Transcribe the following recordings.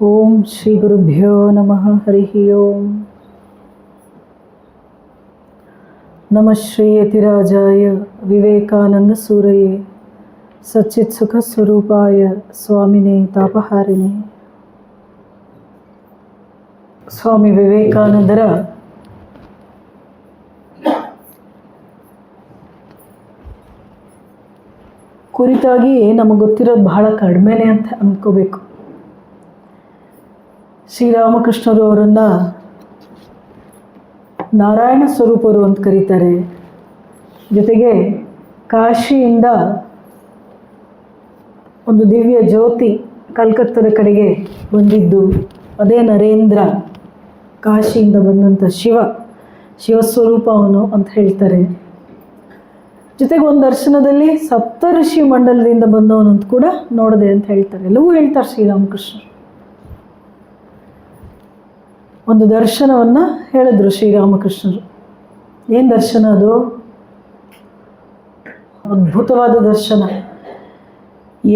ಓಂ ಶ್ರೀ ಗುರುಭ್ಯೋ ನಮಃ. ಹರಿ ಓಂ. ನಮಃ ಶ್ರೀ ಯತಿರಾಜಾಯ ವಿವೇಕಾನಂದ ಸೂರಯೇ ಸಚ್ಚಿತ್ ಸುಖ ಸ್ವರೂಪಾಯ ಸ್ವಾಮಿನೇ ತಾಪಹಾರಿಣೇ. ಸ್ವಾಮಿ ವಿವೇಕಾನಂದರ ಕುರಿತಾಗಿ ನಮಗೆ ಗೊತ್ತಿರೋದು ಬಹಳ ಕಡಿಮೆನೇ ಅಂತ ಅಂದ್ಕೋಬೇಕು. ಶ್ರೀರಾಮಕೃಷ್ಣರು ಅವರನ್ನು ನಾರಾಯಣ ಸ್ವರೂಪರು ಅಂತ ಕರೀತಾರೆ. ಜೊತೆಗೆ ಕಾಶಿಯಿಂದ ಒಂದು ದಿವ್ಯ ಜ್ಯೋತಿ ಕಲ್ಕತ್ತದ ಕಡೆಗೆ ಬಂದಿದ್ದು, ಅದೇ ನರೇಂದ್ರ, ಕಾಶಿಯಿಂದ ಬಂದಂಥ ಶಿವಸ್ವರೂಪ ಅವನು ಅಂತ ಹೇಳ್ತಾರೆ. ಜೊತೆಗೆ ಒಂದು ದರ್ಶನದಲ್ಲಿ ಸಪ್ತಋಷಿ ಮಂಡಲದಿಂದ ಬಂದವನು ಅಂತ ಕೂಡ ನೋಡಿದೆ ಅಂತ ಹೇಳ್ತಾರೆ. ಎಲ್ಲವೂ ಹೇಳ್ತಾರೆ ಶ್ರೀರಾಮಕೃಷ್ಣರು. ಒಂದು ದರ್ಶನವನ್ನು ಹೇಳಿದ್ರು ಶ್ರೀರಾಮಕೃಷ್ಣರು. ಏನು ದರ್ಶನ ಅದು? ಅದ್ಭುತವಾದ ದರ್ಶನ.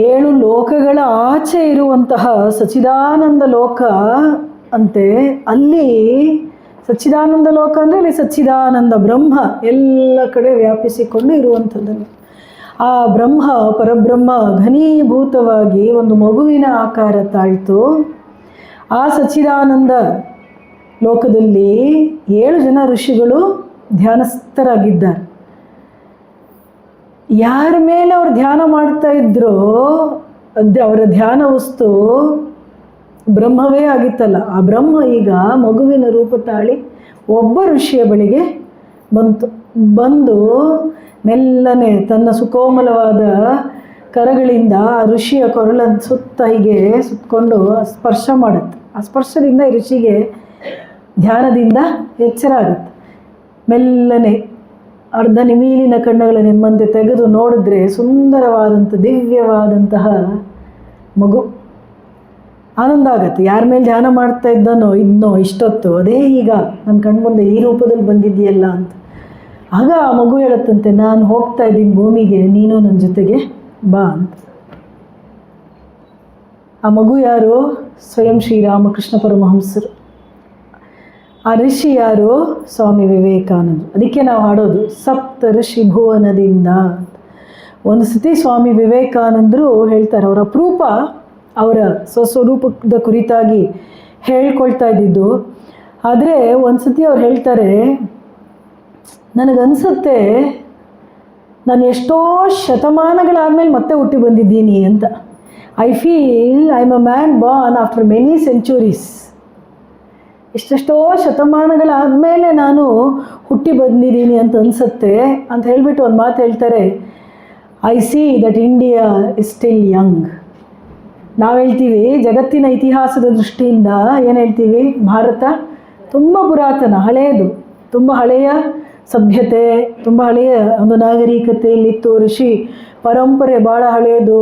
7 ಲೋಕಗಳ ಆಚೆ ಇರುವಂತಹ ಸಚ್ಚಿದಾನಂದ ಲೋಕ ಅಂತೆ. ಅಲ್ಲಿ ಸಚ್ಚಿದಾನಂದ ಲೋಕ ಅಂದರೆ ಅಲ್ಲಿ ಸಚ್ಚಿದಾನಂದ ಬ್ರಹ್ಮ ಎಲ್ಲ ಕಡೆ ವ್ಯಾಪಿಸಿಕೊಂಡು ಇರುವಂಥದ್ದನ್ನು. ಆ ಬ್ರಹ್ಮ ಪರಬ್ರಹ್ಮ ಘನೀಭೂತವಾಗಿ ಒಂದು ಮಗುವಿನ ಆಕಾರ ತಾಳ್ತು. ಆ ಸಚ್ಚಿದಾನಂದ ಲೋಕದಲ್ಲಿ 7 ಜನ ಋಷಿಗಳು ಧ್ಯಾನಸ್ಥರಾಗಿದ್ದಾರೆ. ಯಾರ ಮೇಲೆ ಅವರು ಧ್ಯಾನ ಮಾಡ್ತಾ ಇದ್ರೋ ಅವರ ಧ್ಯಾನ ವಸ್ತು ಬ್ರಹ್ಮವೇ ಆಗಿತ್ತಲ್ಲ. ಆ ಬ್ರಹ್ಮ ಈಗ ಮಗುವಿನ ರೂಪ ತಾಳಿ ಒಬ್ಬ ಋಷಿಯ ಬಳಿಗೆ ಬಂದು ಮೆಲ್ಲನೆ ತನ್ನ ಸುಕೋಮಲವಾದ ಕರಗಳಿಂದ ಆ ಋಷಿಯ ಕೊರಳ ಸುತ್ತ ಹೀಗೆ ಸುತ್ತಕೊಂಡು ಸ್ಪರ್ಶ ಮಾಡುತ್ತೆ. ಆ ಸ್ಪರ್ಶದಿಂದ ಈ ಋಷಿಗೆ ಧ್ಯಾನದಿಂದ ಎಚ್ಚರ ಆಗುತ್ತೆ. ಮೆಲ್ಲನೆ ಅರ್ಧ ನಿಮೀಲಿನ ಕಣ್ಣುಗಳ ನೆಮ್ಮಂತೆ ತೆಗೆದು ನೋಡಿದ್ರೆ ಸುಂದರವಾದಂಥ ದಿವ್ಯವಾದಂತಹ ಮಗು. ಆನಂದ ಆಗತ್ತೆ. ಯಾರ ಮೇಲೆ ಧ್ಯಾನ ಮಾಡ್ತಾ ಇದ್ನೋ ಇಷ್ಟೊತ್ತು, ಅದೇ ಈಗ ನನ್ನ ಕಣ್ಮುಂದೆ ಈ ರೂಪದಲ್ಲಿ ಬಂದಿದೆಯಲ್ಲ ಅಂತ. ಆಗ ಆ ಮಗು ಹೇಳುತ್ತಂತೆ, ನಾನು ಹೋಗ್ತಾ ಇದ್ದೀನಿ ಭೂಮಿಗೆ, ನೀನು ನನ್ನ ಜೊತೆಗೆ ಬಾ ಅಂತ. ಆ ಮಗು ಯಾರು? ಸ್ವಯಂ ಶ್ರೀರಾಮಕೃಷ್ಣ ಪರಮಹಂಸರು. ಆ ಋಷಿ ಯಾರು? ಸ್ವಾಮಿ ವಿವೇಕಾನಂದರು. ಅದಕ್ಕೆ ನಾವು ಹಾಡೋದು ಸಪ್ತ ಋಷಿ ಭುವನದಿಂದ ಅಂತ. ಒಂದು ಸತಿ ಸ್ವಾಮಿ ವಿವೇಕಾನಂದರು ಹೇಳ್ತಾರೆ, ಅವರ ಅಪರೂಪ ಅವರ ಸ್ವಸ್ವರೂಪದ ಕುರಿತಾಗಿ ಹೇಳ್ಕೊಳ್ತಾ ಇದ್ದಿದ್ದು. ಆದರೆ ಒಂದು ಸತಿ ಅವ್ರು ಹೇಳ್ತಾರೆ, ನನಗನ್ಸುತ್ತೆ ನಾನು ಎಷ್ಟೋ ಶತಮಾನಗಳಾದಮೇಲೆ ಮತ್ತೆ ಹುಟ್ಟಿ ಬಂದಿದ್ದೀನಿ ಅಂತ. I feel I am a man born after many centuries. ಎಷ್ಟೆಷ್ಟೋ ಶತಮಾನಗಳಾದಮೇಲೆ ನಾನು ಹುಟ್ಟಿ ಬಂದಿದ್ದೀನಿ ಅಂತ ಅನಿಸುತ್ತೆ ಅಂತ ಹೇಳಿಬಿಟ್ಟು ಒಂದು ಮಾತು ಹೇಳ್ತಾರೆ, I see that India is still Young. ನಾವು ಹೇಳ್ತೀವಿ ಜಗತ್ತಿನ ಇತಿಹಾಸದ ದೃಷ್ಟಿಯಿಂದ ಏನು ಹೇಳ್ತೀವಿ, ಭಾರತ ತುಂಬ ಪುರಾತನ, ಹಳೆಯದು, ತುಂಬ ಹಳೆಯ ಸಭ್ಯತೆ, ತುಂಬ ಹಳೆಯ ಒಂದು ನಾಗರಿಕತೆಯಲ್ಲಿತ್ತು. ಋಷಿ ಪರಂಪರೆ ಭಾಳ ಹಳೆಯದು,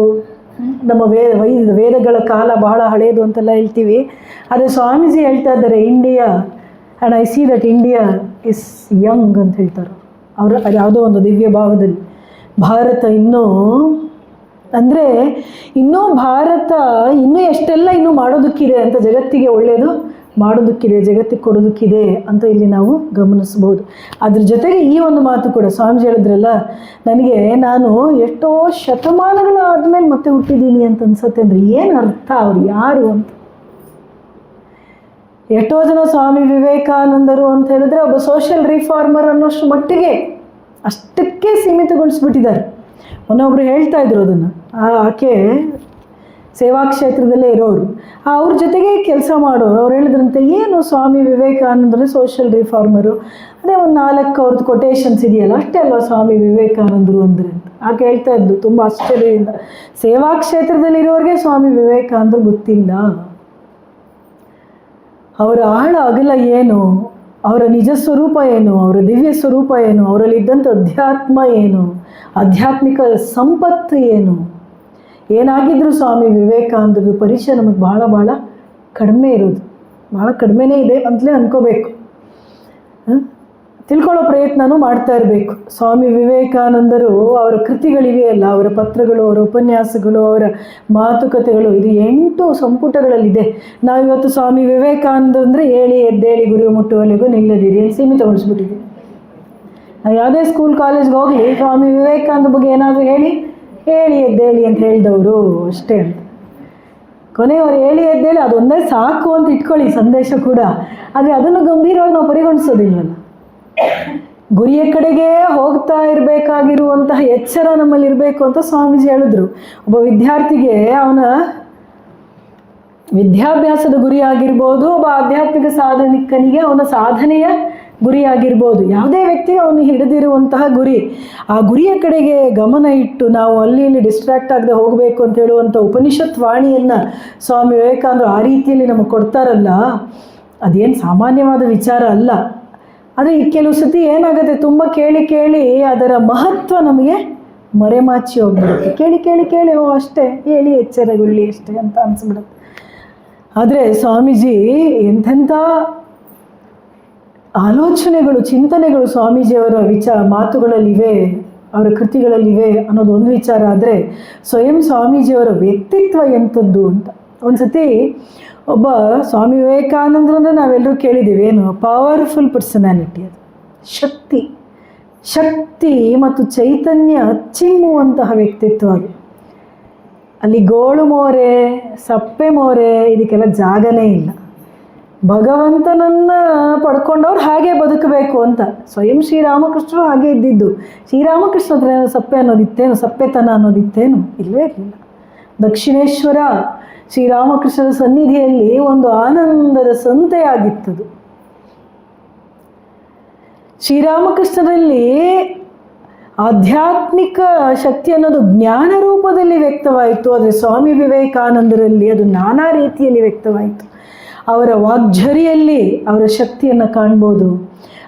ನಮ್ಮ ವೇದಗಳ ಕಾಲ ಬಹಳ ಹಳೆಯದು ಅಂತೆಲ್ಲ ಹೇಳ್ತೀವಿ. ಆದರೆ ಸ್ವಾಮೀಜಿ ಹೇಳ್ತಾ ಇದ್ದಾರೆ, India and I see that India is Young ಅಂತ ಹೇಳ್ತಾರೆ ಅವರು. ಅದು ಯಾವುದೋ ಒಂದು ದಿವ್ಯ ಭಾವದಲ್ಲಿ ಭಾರತ ಇನ್ನೂ ಅಂದರೆ ಭಾರತ ಇನ್ನೂ ಎಷ್ಟೆಲ್ಲ ಇನ್ನೂ ಮಾಡೋದಕ್ಕಿದೆ ಅಂತ, ಜಗತ್ತಿಗೆ ಒಳ್ಳೆಯದು ಮಾಡೋದಕ್ಕಿದೆ, ಜಗತ್ತಿಗೆ ಕೊಡೋದಕ್ಕಿದೆ ಅಂತ ಇಲ್ಲಿ ನಾವು ಗಮನಿಸ್ಬೋದು. ಅದ್ರ ಜೊತೆಗೆ ಈ ಒಂದು ಮಾತು ಕೂಡ ಸ್ವಾಮೀಜಿ ಹೇಳಿದ್ರಲ್ಲ, ನನಗೆ ನಾನು ಎಷ್ಟೋ ಶತಮಾನಗಳಾದ್ಮೇಲೆ ಮತ್ತೆ ಹುಟ್ಟಿದ್ದೀನಿ ಅಂತ ಅನ್ಸುತ್ತೆ. ಅಂದರೆ ಏನು ಅರ್ಥ, ಅವ್ರು ಯಾರು ಅಂತ. ಎಷ್ಟೋ ಜನ ಸ್ವಾಮಿ ವಿವೇಕಾನಂದರು ಅಂತ ಹೇಳಿದ್ರೆ ಒಬ್ಬ ಸೋಷಿಯಲ್ ರಿಫಾರ್ಮರ್ ಅನ್ನೋಷ್ಟು ಮಟ್ಟಿಗೆ ಅಷ್ಟಕ್ಕೆ ಸೀಮಿತಗೊಳಿಸ್ಬಿಟ್ಟಿದ್ದಾರೆ. ಮೊನ್ನೊಬ್ರು ಹೇಳ್ತಾ ಇದ್ರು ಅದನ್ನು. ಆಕೆ ಸೇವಾ ಕ್ಷೇತ್ರದಲ್ಲೇ ಇರೋರು, ಅವ್ರ ಜೊತೆಗೆ ಕೆಲಸ ಮಾಡೋರು. ಅವ್ರು ಹೇಳಿದ್ರಂತೆ, ಏನು ಸ್ವಾಮಿ ವಿವೇಕಾನಂದರು ಸೋಷಿಯಲ್ ರಿಫಾರ್ಮರು, ಅದೇ ಒಂದು 4 ಅವ್ರದ್ದು ಕೊಟೇಶನ್ಸ್ ಇದೆಯಲ್ಲ, ಅಷ್ಟೇ ಅಲ್ವಾ ಸ್ವಾಮಿ ವಿವೇಕಾನಂದರು ಅಂದರೆ ಅಂತ ಆಕೆ ಹೇಳ್ತಾ ಇದ್ದು ತುಂಬ ಆಶ್ಚರ್ಯದಿಂದ. ಸೇವಾ ಕ್ಷೇತ್ರದಲ್ಲಿರೋರಿಗೆ ಸ್ವಾಮಿ ವಿವೇಕಾನಂದರು ಗೊತ್ತಿಲ್ಲ. ಅವರ ಆಳ ಅಗಲ ಏನು, ಅವರ ನಿಜ ಸ್ವರೂಪ ಏನು, ಅವರ ದಿವ್ಯ ಸ್ವರೂಪ ಏನು, ಅವರಲ್ಲಿದ್ದಂಥ ಅಧ್ಯಾತ್ಮ ಏನು, ಆಧ್ಯಾತ್ಮಿಕ ಸಂಪತ್ತು ಏನು, ಏನಾಗಿದ್ದರೂ ಸ್ವಾಮಿ ವಿವೇಕಾನಂದರ ಪರಿಚಯ ನಮಗೆ ಭಾಳ ಕಡಿಮೆ ಇರೋದು, ಭಾಳ ಕಡಿಮೆನೇ ಇದೆ ಅಂತಲೇ ಅಂದ್ಕೋಬೇಕು. ತಿಳ್ಕೊಳ್ಳೋ ಪ್ರಯತ್ನನೂ ಮಾಡ್ತಾ ಇರಬೇಕು. ಸ್ವಾಮಿ ವಿವೇಕಾನಂದರು ಅವರ ಕೃತಿಗಳಿವೆಯಲ್ಲ, ಅವರ ಪತ್ರಗಳು, ಅವರ ಉಪನ್ಯಾಸಗಳು, ಅವರ ಮಾತುಕತೆಗಳು, ಇದು 8 ಸಂಪುಟಗಳಲ್ಲಿದೆ. ನಾವಿವತ್ತು ಸ್ವಾಮಿ ವಿವೇಕಾನಂದ ಅಂದರೆ ಹೇಳಿ ಎದ್ದೇಳಿ ಗುರಿ ಮುಟ್ಟುವವರೆಗೂ ನಿಲ್ಲದಿರಿ ಅಂತ ಸೀಮಿತಗೊಳಿಸ್ಬಿಟ್ಟಿದ್ದೀವಿ. ನಾವು ಯಾವುದೇ ಸ್ಕೂಲ್ ಕಾಲೇಜ್ಗೆ ಹೋಗಲಿ ಸ್ವಾಮಿ ವಿವೇಕಾನಂದ ಬಗ್ಗೆ ಏನಾದರೂ ಹೇಳಿ ಎದ್ದೇಳಿ ಅಂತ ಹೇಳಿದವರು ಅಷ್ಟೇ ಅಂತ. ಕೊನೆಯವರು ಹೇಳಿ ಎದ್ದೇಳಿ ಅದೊಂದೇ ಸಾಕು ಅಂತ ಇಟ್ಕೊಳ್ಳಿ ಸಂದೇಶ ಕೂಡ. ಆದರೆ ಅದನ್ನು ಗಂಭೀರವಾಗಿ ನಾವು ಪರಿಗಣಿಸೋದಿಲ್ವಲ್ಲ. ಗುರಿಯ ಕಡೆಗೆ ಹೋಗ್ತಾ ಇರಬೇಕಾಗಿರುವಂತಹ ಎಚ್ಚರ ನಮ್ಮಲ್ಲಿ ಇರಬೇಕು ಅಂತ ಸ್ವಾಮೀಜಿ ಹೇಳಿದ್ರು. ಒಬ್ಬ ವಿದ್ಯಾರ್ಥಿಗೆ ಅವನ ವಿದ್ಯಾಭ್ಯಾಸದ ಗುರಿ ಆಗಿರ್ಬೋದು, ಒಬ್ಬ ಆಧ್ಯಾತ್ಮಿಕ ಸಾಧನಿಕನಿಗೆ ಅವನ ಸಾಧನೆಯ ಗುರಿ ಆಗಿರ್ಬೋದು, ಯಾವುದೇ ವ್ಯಕ್ತಿಗೆ ಅವನು ಹಿಡಿದಿರುವಂತಹ ಗುರಿ, ಆ ಗುರಿಯ ಕಡೆಗೆ ಗಮನ ಇಟ್ಟು ನಾವು ಅಲ್ಲಿ ಇಲ್ಲಿ ಡಿಸ್ಟ್ರಾಕ್ಟ್ ಆಗದೆ ಹೋಗಬೇಕು ಅಂತ ಹೇಳುವಂಥ ಉಪನಿಷತ್ ವಾಣಿಯನ್ನು ಸ್ವಾಮಿ ವಿವೇಕಾನಂದರು ಆ ರೀತಿಯಲ್ಲಿ ನಮಗೆ ಕೊಡ್ತಾರಲ್ಲ, ಅದೇನು ಸಾಮಾನ್ಯವಾದ ವಿಚಾರ ಅಲ್ಲ. ಆದರೆ ಈ ಕೆಲವು ಸತಿ ಏನಾಗುತ್ತೆ, ತುಂಬ ಕೇಳಿ ಅದರ ಮಹತ್ವ ನಮಗೆ ಮರೆಮಾಚಿ ಹೋಗ್ಬಿಡುತ್ತೆ. ಕೇಳಿ ಓ ಅಷ್ಟೇ ಹೇಳಿ ಎಚ್ಚರಗೊಳ್ಳಿ ಅಷ್ಟೇ ಅಂತ ಅನಿಸ್ಬಿಡುತ್ತೆ. ಆದರೆ ಸ್ವಾಮೀಜಿ ಎಂಥೆಂಥ ಆಲೋಚನೆಗಳು, ಚಿಂತನೆಗಳು ಸ್ವಾಮೀಜಿಯವರ ಮಾತುಗಳಲ್ಲಿವೆ, ಅವರ ಕೃತಿಗಳಲ್ಲಿವೆ ಅನ್ನೋದು ಒಂದು ವಿಚಾರ. ಆದರೆ ಸ್ವಯಂ ಸ್ವಾಮೀಜಿಯವರ ವ್ಯಕ್ತಿತ್ವ ಎಂಥದ್ದು ಅಂತ. ಒಂದು ಸತಿ ಒಬ್ಬ ಸ್ವಾಮಿ ವಿವೇಕಾನಂದರು ಅಂದರೆ ನಾವೆಲ್ಲರೂ ಕೇಳಿದ್ದೀವಿ, ಏನು ಪವರ್ಫುಲ್ ಪರ್ಸನಾಲಿಟಿ, ಅದು ಶಕ್ತಿ ಮತ್ತು ಚೈತನ್ಯ ಚಿಮ್ಮುವಂತಹ ವ್ಯಕ್ತಿತ್ವ ಅದು. ಅಲ್ಲಿ ಗೋಳು ಮೋರೆ, ಸಪ್ಪೆ ಮೋರೆ ಇದಕ್ಕೆಲ್ಲ ಜಾಗನೇ ಇಲ್ಲ. ಭಗವಂತನನ್ನು ಪಡ್ಕೊಂಡವ್ರು ಹಾಗೆ ಬದುಕಬೇಕು ಅಂತ. ಸ್ವಯಂ ಶ್ರೀರಾಮಕೃಷ್ಣರು ಹಾಗೆ ಇದ್ದಿದ್ದು. ಶ್ರೀರಾಮಕೃಷ್ಣ ಹತ್ರ ಏನೋ ಸಪ್ಪೆ ಅನ್ನೋದಿತ್ತೇನು, ಸಪ್ಪೆತನ ಅನ್ನೋದಿತ್ತೇನು? ಇಲ್ಲವೇ ಇರಲಿಲ್ಲ. ದಕ್ಷಿಣೇಶ್ವರ ಶ್ರೀರಾಮಕೃಷ್ಣರ ಸನ್ನಿಧಿಯಲ್ಲಿ ಒಂದು ಆನಂದದ ಸಂತೆಯಾಗಿತ್ತದು. ಶ್ರೀರಾಮಕೃಷ್ಣರಲ್ಲಿ ಆಧ್ಯಾತ್ಮಿಕ ಶಕ್ತಿ ಅನ್ನೋದು ಜ್ಞಾನ ರೂಪದಲ್ಲಿ ವ್ಯಕ್ತವಾಯಿತು. ಆದರೆ ಸ್ವಾಮಿ ವಿವೇಕಾನಂದರಲ್ಲಿ ಅದು ನಾನಾ ರೀತಿಯಲ್ಲಿ ವ್ಯಕ್ತವಾಯಿತು. ಅವರ ವಾಗ್ಝರಿಯಲ್ಲಿ ಅವರ ಶಕ್ತಿಯನ್ನು ಕಾಣ್ಬೋದು,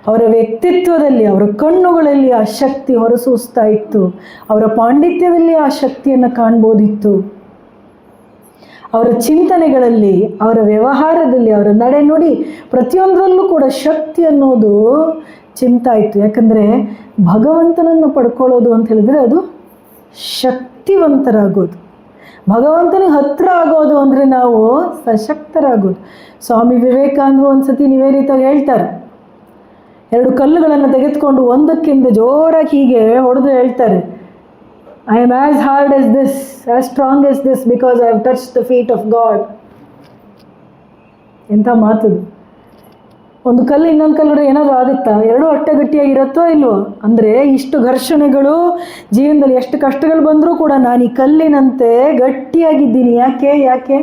ಅವರ ವ್ಯಕ್ತಿತ್ವದಲ್ಲಿ, ಅವರ ಕಣ್ಣುಗಳಲ್ಲಿ ಆ ಶಕ್ತಿ ಹೊರಸೂಸ್ತಾ ಇತ್ತು, ಅವರ ಪಾಂಡಿತ್ಯದಲ್ಲಿ ಆ ಶಕ್ತಿಯನ್ನು ಕಾಣ್ಬೋದಿತ್ತು, ಅವರ ಚಿಂತನೆಗಳಲ್ಲಿ, ಅವರ ವ್ಯವಹಾರದಲ್ಲಿ, ಅವರ ನಡೆನುಡಿ ಪ್ರತಿಯೊಂದರಲ್ಲೂ ಕೂಡ ಶಕ್ತಿ ಅನ್ನೋದು ಚಿಂತಾಯಿತು. ಯಾಕಂದರೆ ಭಗವಂತನನ್ನು ಪಡ್ಕೊಳ್ಳೋದು ಅಂತ ಹೇಳಿದರೆ ಅದು ಶಕ್ತಿವಂತರಾಗೋದು. ಭಗವಂತನಿಗೆ ಹತ್ತಿರ ಆಗೋದು ಅಂದರೆ ನಾವು ಸಶಕ್ತರಾಗೋದು. ಸ್ವಾಮಿ ವಿವೇಕಾನಂದರು ಒಂದು ಸತಿ ನಿವೇದಿತಾಗಿ ಹೇಳ್ತಾರೆ, 2 ಕಲ್ಲುಗಳನ್ನು ತೆಗೆದುಕೊಂಡು ಒಂದಕ್ಕಿಂತ ಜೋರಾಗಿ ಹೀಗೆ ಹೊಡೆದು ಹೇಳ್ತಾರೆ, I am as hard as this, as strong as this, because I have touch the feet of God. ಎಂಥ ಮಾತದು. ಒಂದು ಕಲ್ಲು ಇನ್ನೊಂದು ಕಲ್ಲು ಏನಾದರೂ ಆಗುತ್ತಾ? 2 ಅಟ್ಟೆ ಗಟ್ಟಿಯಾಗಿರುತ್ತೋ ಇಲ್ವೋ? ಅಂದರೆ ಇಷ್ಟು ಘರ್ಷಣೆಗಳು ಜೀವನದಲ್ಲಿ ಎಷ್ಟು ಕಷ್ಟಗಳು ಬಂದರೂ ಕೂಡ ನಾನು ಈ ಕಲ್ಲಿನಂತೆ ಗಟ್ಟಿಯಾಗಿದ್ದೀನಿ. ಯಾಕೆ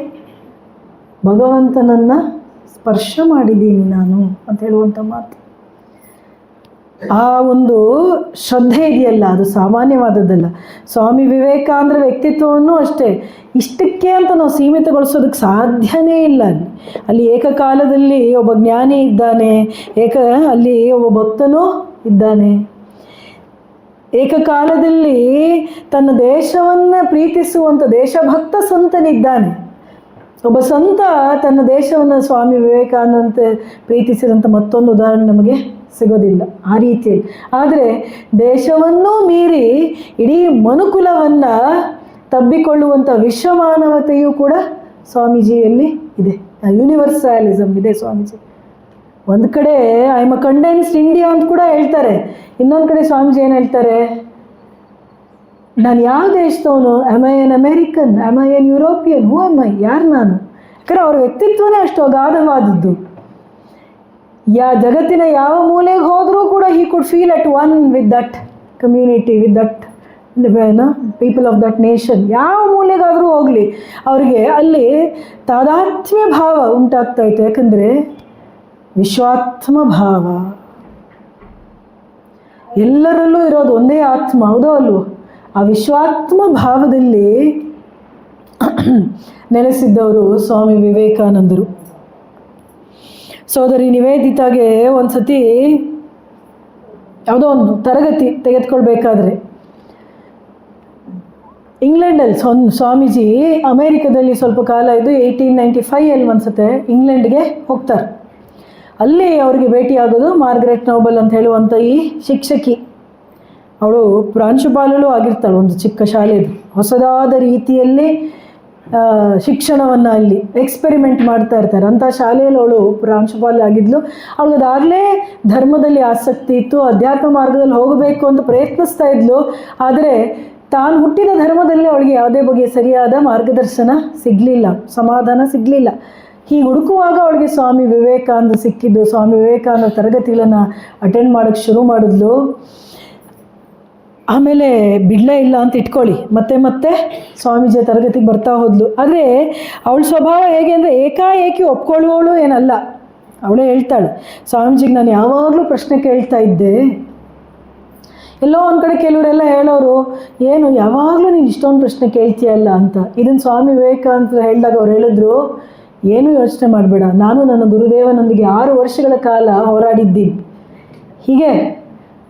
ಭಗವಂತನನ್ನು ಸ್ಪರ್ಶ ಮಾಡಿದ್ದೀನಿ ನಾನು ಅಂತ ಹೇಳುವಂಥ ಮಾತು. ಆ ಒಂದು ಶ್ರದ್ಧೆ ಇದೆಯಲ್ಲ, ಅದು ಸಾಮಾನ್ಯವಾದದ್ದಲ್ಲ. ಸ್ವಾಮಿ ವಿವೇಕಾನಂದರ ವ್ಯಕ್ತಿತ್ವವನ್ನು ಅಷ್ಟೇ ಇಷ್ಟಕ್ಕೆ ಅಂತ ನಾವು ಸೀಮಿತಗೊಳಿಸೋದಕ್ಕೆ ಸಾಧ್ಯನೇ ಇಲ್ಲ. ಅಲ್ಲಿ ಏಕಕಾಲದಲ್ಲಿ ಒಬ್ಬ ಜ್ಞಾನಿ ಇದ್ದಾನೆ, ಅಲ್ಲಿ ಒಬ್ಬ ಭಕ್ತನೂ ಇದ್ದಾನೆ. ಏಕಕಾಲದಲ್ಲಿ ತನ್ನ ದೇಶವನ್ನು ಪ್ರೀತಿಸುವಂಥ ದೇಶಭಕ್ತ ಸಂತನಿದ್ದಾನೆ. ಒಬ್ಬ ಸಂತ ತನ್ನ ದೇಶವನ್ನು ಸ್ವಾಮಿ ವಿವೇಕಾನಂದ ಪ್ರೀತಿಸಿದಂಥ ಮತ್ತೊಂದು ಉದಾಹರಣೆ ನಮಗೆ ಸಿಗೋದಿಲ್ಲ ಆ ರೀತಿಯಲ್ಲಿ. ಆದರೆ ದೇಶವನ್ನೂ ಮೀರಿ ಇಡೀ ಮನುಕುಲವನ್ನು ತಬ್ಬಿಕೊಳ್ಳುವಂಥ ವಿಶ್ವಮಾನವತೆಯೂ ಕೂಡ ಸ್ವಾಮೀಜಿಯಲ್ಲಿ ಇದೆ. ಯೂನಿವರ್ಸಾಲಿಸಮ್ ಇದೆ ಸ್ವಾಮೀಜಿ. ಒಂದು ಕಡೆ I am a condensed India ಅಂತ ಕೂಡ ಹೇಳ್ತಾರೆ, ಇನ್ನೊಂದು ಕಡೆ ಸ್ವಾಮೀಜಿ ಏನು ಹೇಳ್ತಾರೆ, ನಾನು ಯಾವ ದೇಶದವನು, am I an American, am I an European, who am I, ಯಾರು ನಾನು? ಯಾಕಂದರೆ ಅವ್ರ ವ್ಯಕ್ತಿತ್ವನೇ ಅಷ್ಟು ಅಗಾಧವಾದದ್ದು. ಜಗತ್ತಿನ ಯಾವ ಮೂಲೆಗೆ ಹೋದರೂ ಕೂಡ he could feel at one with that community, with that people of that nation. ಯಾವ ಮೂಲೆಗಾದರೂ ಹೋಗಲಿ ಅವರಿಗೆ ಅಲ್ಲಿ ತಾದಾತ್ಮ್ಯ ಭಾವ ಉಂಟಾಗ್ತಾ ಇತ್ತು. ಯಾಕಂದರೆ ವಿಶ್ವಾತ್ಮ ಭಾವ, ಎಲ್ಲರಲ್ಲೂ ಇರೋದು ಒಂದೇ ಆತ್ಮ, ಹೌದೋ ಅಲ್ವೋ? ಆ ವಿಶ್ವಾತ್ಮ ಭಾವದಲ್ಲಿ ನೆಲೆಸಿದ್ದವರು ಸ್ವಾಮಿ ವಿವೇಕಾನಂದರು. ಸೋದರಿ ನಿವೇದಿತಾಗೆ ಒಂದು ಸತಿ ಯಾವುದೋ ಒಂದು ತರಗತಿ ತೆಗೆದುಕೊಳ್ಬೇಕಾದ್ರೆ ಇಂಗ್ಲೆಂಡಲ್ಲಿ ಸ್ವಾಮೀಜಿ ಅಮೇರಿಕದಲ್ಲಿ ಸ್ವಲ್ಪ ಕಾಲ ಇದು 1895 ಅನ್ಸುತ್ತೆ ಇಂಗ್ಲೆಂಡ್ಗೆ ಹೋಗ್ತಾರೆ. ಅಲ್ಲಿ ಅವ್ರಿಗೆ ಭೇಟಿಯಾಗೋದು ಮಾರ್ಗರೆಟ್ ನೋಬಲ್ ಅಂತ ಹೇಳುವಂಥ ಈ ಶಿಕ್ಷಕಿ. ಅವಳು ಪ್ರಾಂಶುಪಾಲಳು ಆಗಿರ್ತಾಳೆ ಒಂದು ಚಿಕ್ಕ ಶಾಲೆದು. ಹೊಸದಾದ ರೀತಿಯಲ್ಲಿ ಶಿಕ್ಷಣವನ್ನು ಅಲ್ಲಿ ಎಕ್ಸ್ಪೆರಿಮೆಂಟ್ ಮಾಡ್ತಾ ಇರ್ತಾರೆ. ಅಂಥ ಶಾಲೆಯಲ್ಲಿ ಅವಳು ಪ್ರಾಂಶುಪಾಲ ಆಗಿದ್ಲು. ಅವಳದಾಗಲೇ ಧರ್ಮದಲ್ಲಿ ಆಸಕ್ತಿ ಇತ್ತು, ಅಧ್ಯಾತ್ಮ ಮಾರ್ಗದಲ್ಲಿ ಹೋಗಬೇಕು ಅಂತ ಪ್ರಯತ್ನಿಸ್ತಾ ಇದ್ಲು. ಆದರೆ ತಾನು ಹುಟ್ಟಿದ ಧರ್ಮದಲ್ಲಿ ಅವಳಿಗೆ ಯಾವುದೇ ಬಗೆಯ ಸರಿಯಾದ ಮಾರ್ಗದರ್ಶನ ಸಿಗಲಿಲ್ಲ, ಸಮಾಧಾನ ಸಿಗಲಿಲ್ಲ. ಹೀಗೆ ಹುಡುಕುವಾಗ ಅವಳಿಗೆ ಸ್ವಾಮಿ ವಿವೇಕಾನಂದ ಸಿಕ್ಕಿದ್ದು. ಸ್ವಾಮಿ ವಿವೇಕಾನಂದ ತರಗತಿಗಳನ್ನು ಅಟೆಂಡ್ ಮಾಡೋಕ್ಕೆ ಶುರು ಮಾಡಿದ್ಲು. ಆಮೇಲೆ ಬಿಡಲೇ ಇಲ್ಲ ಅಂತ ಇಟ್ಕೊಳ್ಳಿ, ಮತ್ತೆ ಸ್ವಾಮೀಜಿಯ ತರಗತಿಗೆ ಬರ್ತಾ ಹೋದ್ಲು. ಆದರೆ ಅವಳ ಸ್ವಭಾವ ಹೇಗೆ ಅಂದರೆ ಏಕಾಏಕಿ ಒಪ್ಕೊಳ್ಳುವವಳು ಏನಲ್ಲ. ಅವಳೇ ಹೇಳ್ತಾಳೆ, ಸ್ವಾಮೀಜಿಗೆ ನಾನು ಯಾವಾಗಲೂ ಪ್ರಶ್ನೆ ಕೇಳ್ತಾ ಇದ್ದೆ. ಎಲ್ಲೋ ಒಂದು ಕಡೆ ಕೆಲವರೆಲ್ಲ ಹೇಳೋರು, ಏನು ಯಾವಾಗಲೂ ನೀನು ಇಷ್ಟೊಂದು ಪ್ರಶ್ನೆ ಕೇಳ್ತೀಯಲ್ಲ ಅಂತ. ಇದನ್ನು ಸ್ವಾಮಿ ವಿವೇಕಾನಂದ ಹೇಳಿದಾಗ ಅವ್ರು ಹೇಳಿದ್ರು, ಏನೂ ಯೋಚನೆ ಮಾಡಬೇಡ, ನಾನು ನನ್ನ ಗುರುದೇವನೊಂದಿಗೆ 6 ವರ್ಷಗಳ ಕಾಲ ಹೋರಾಡಿದ್ದೀನಿ. ಹೀಗೆ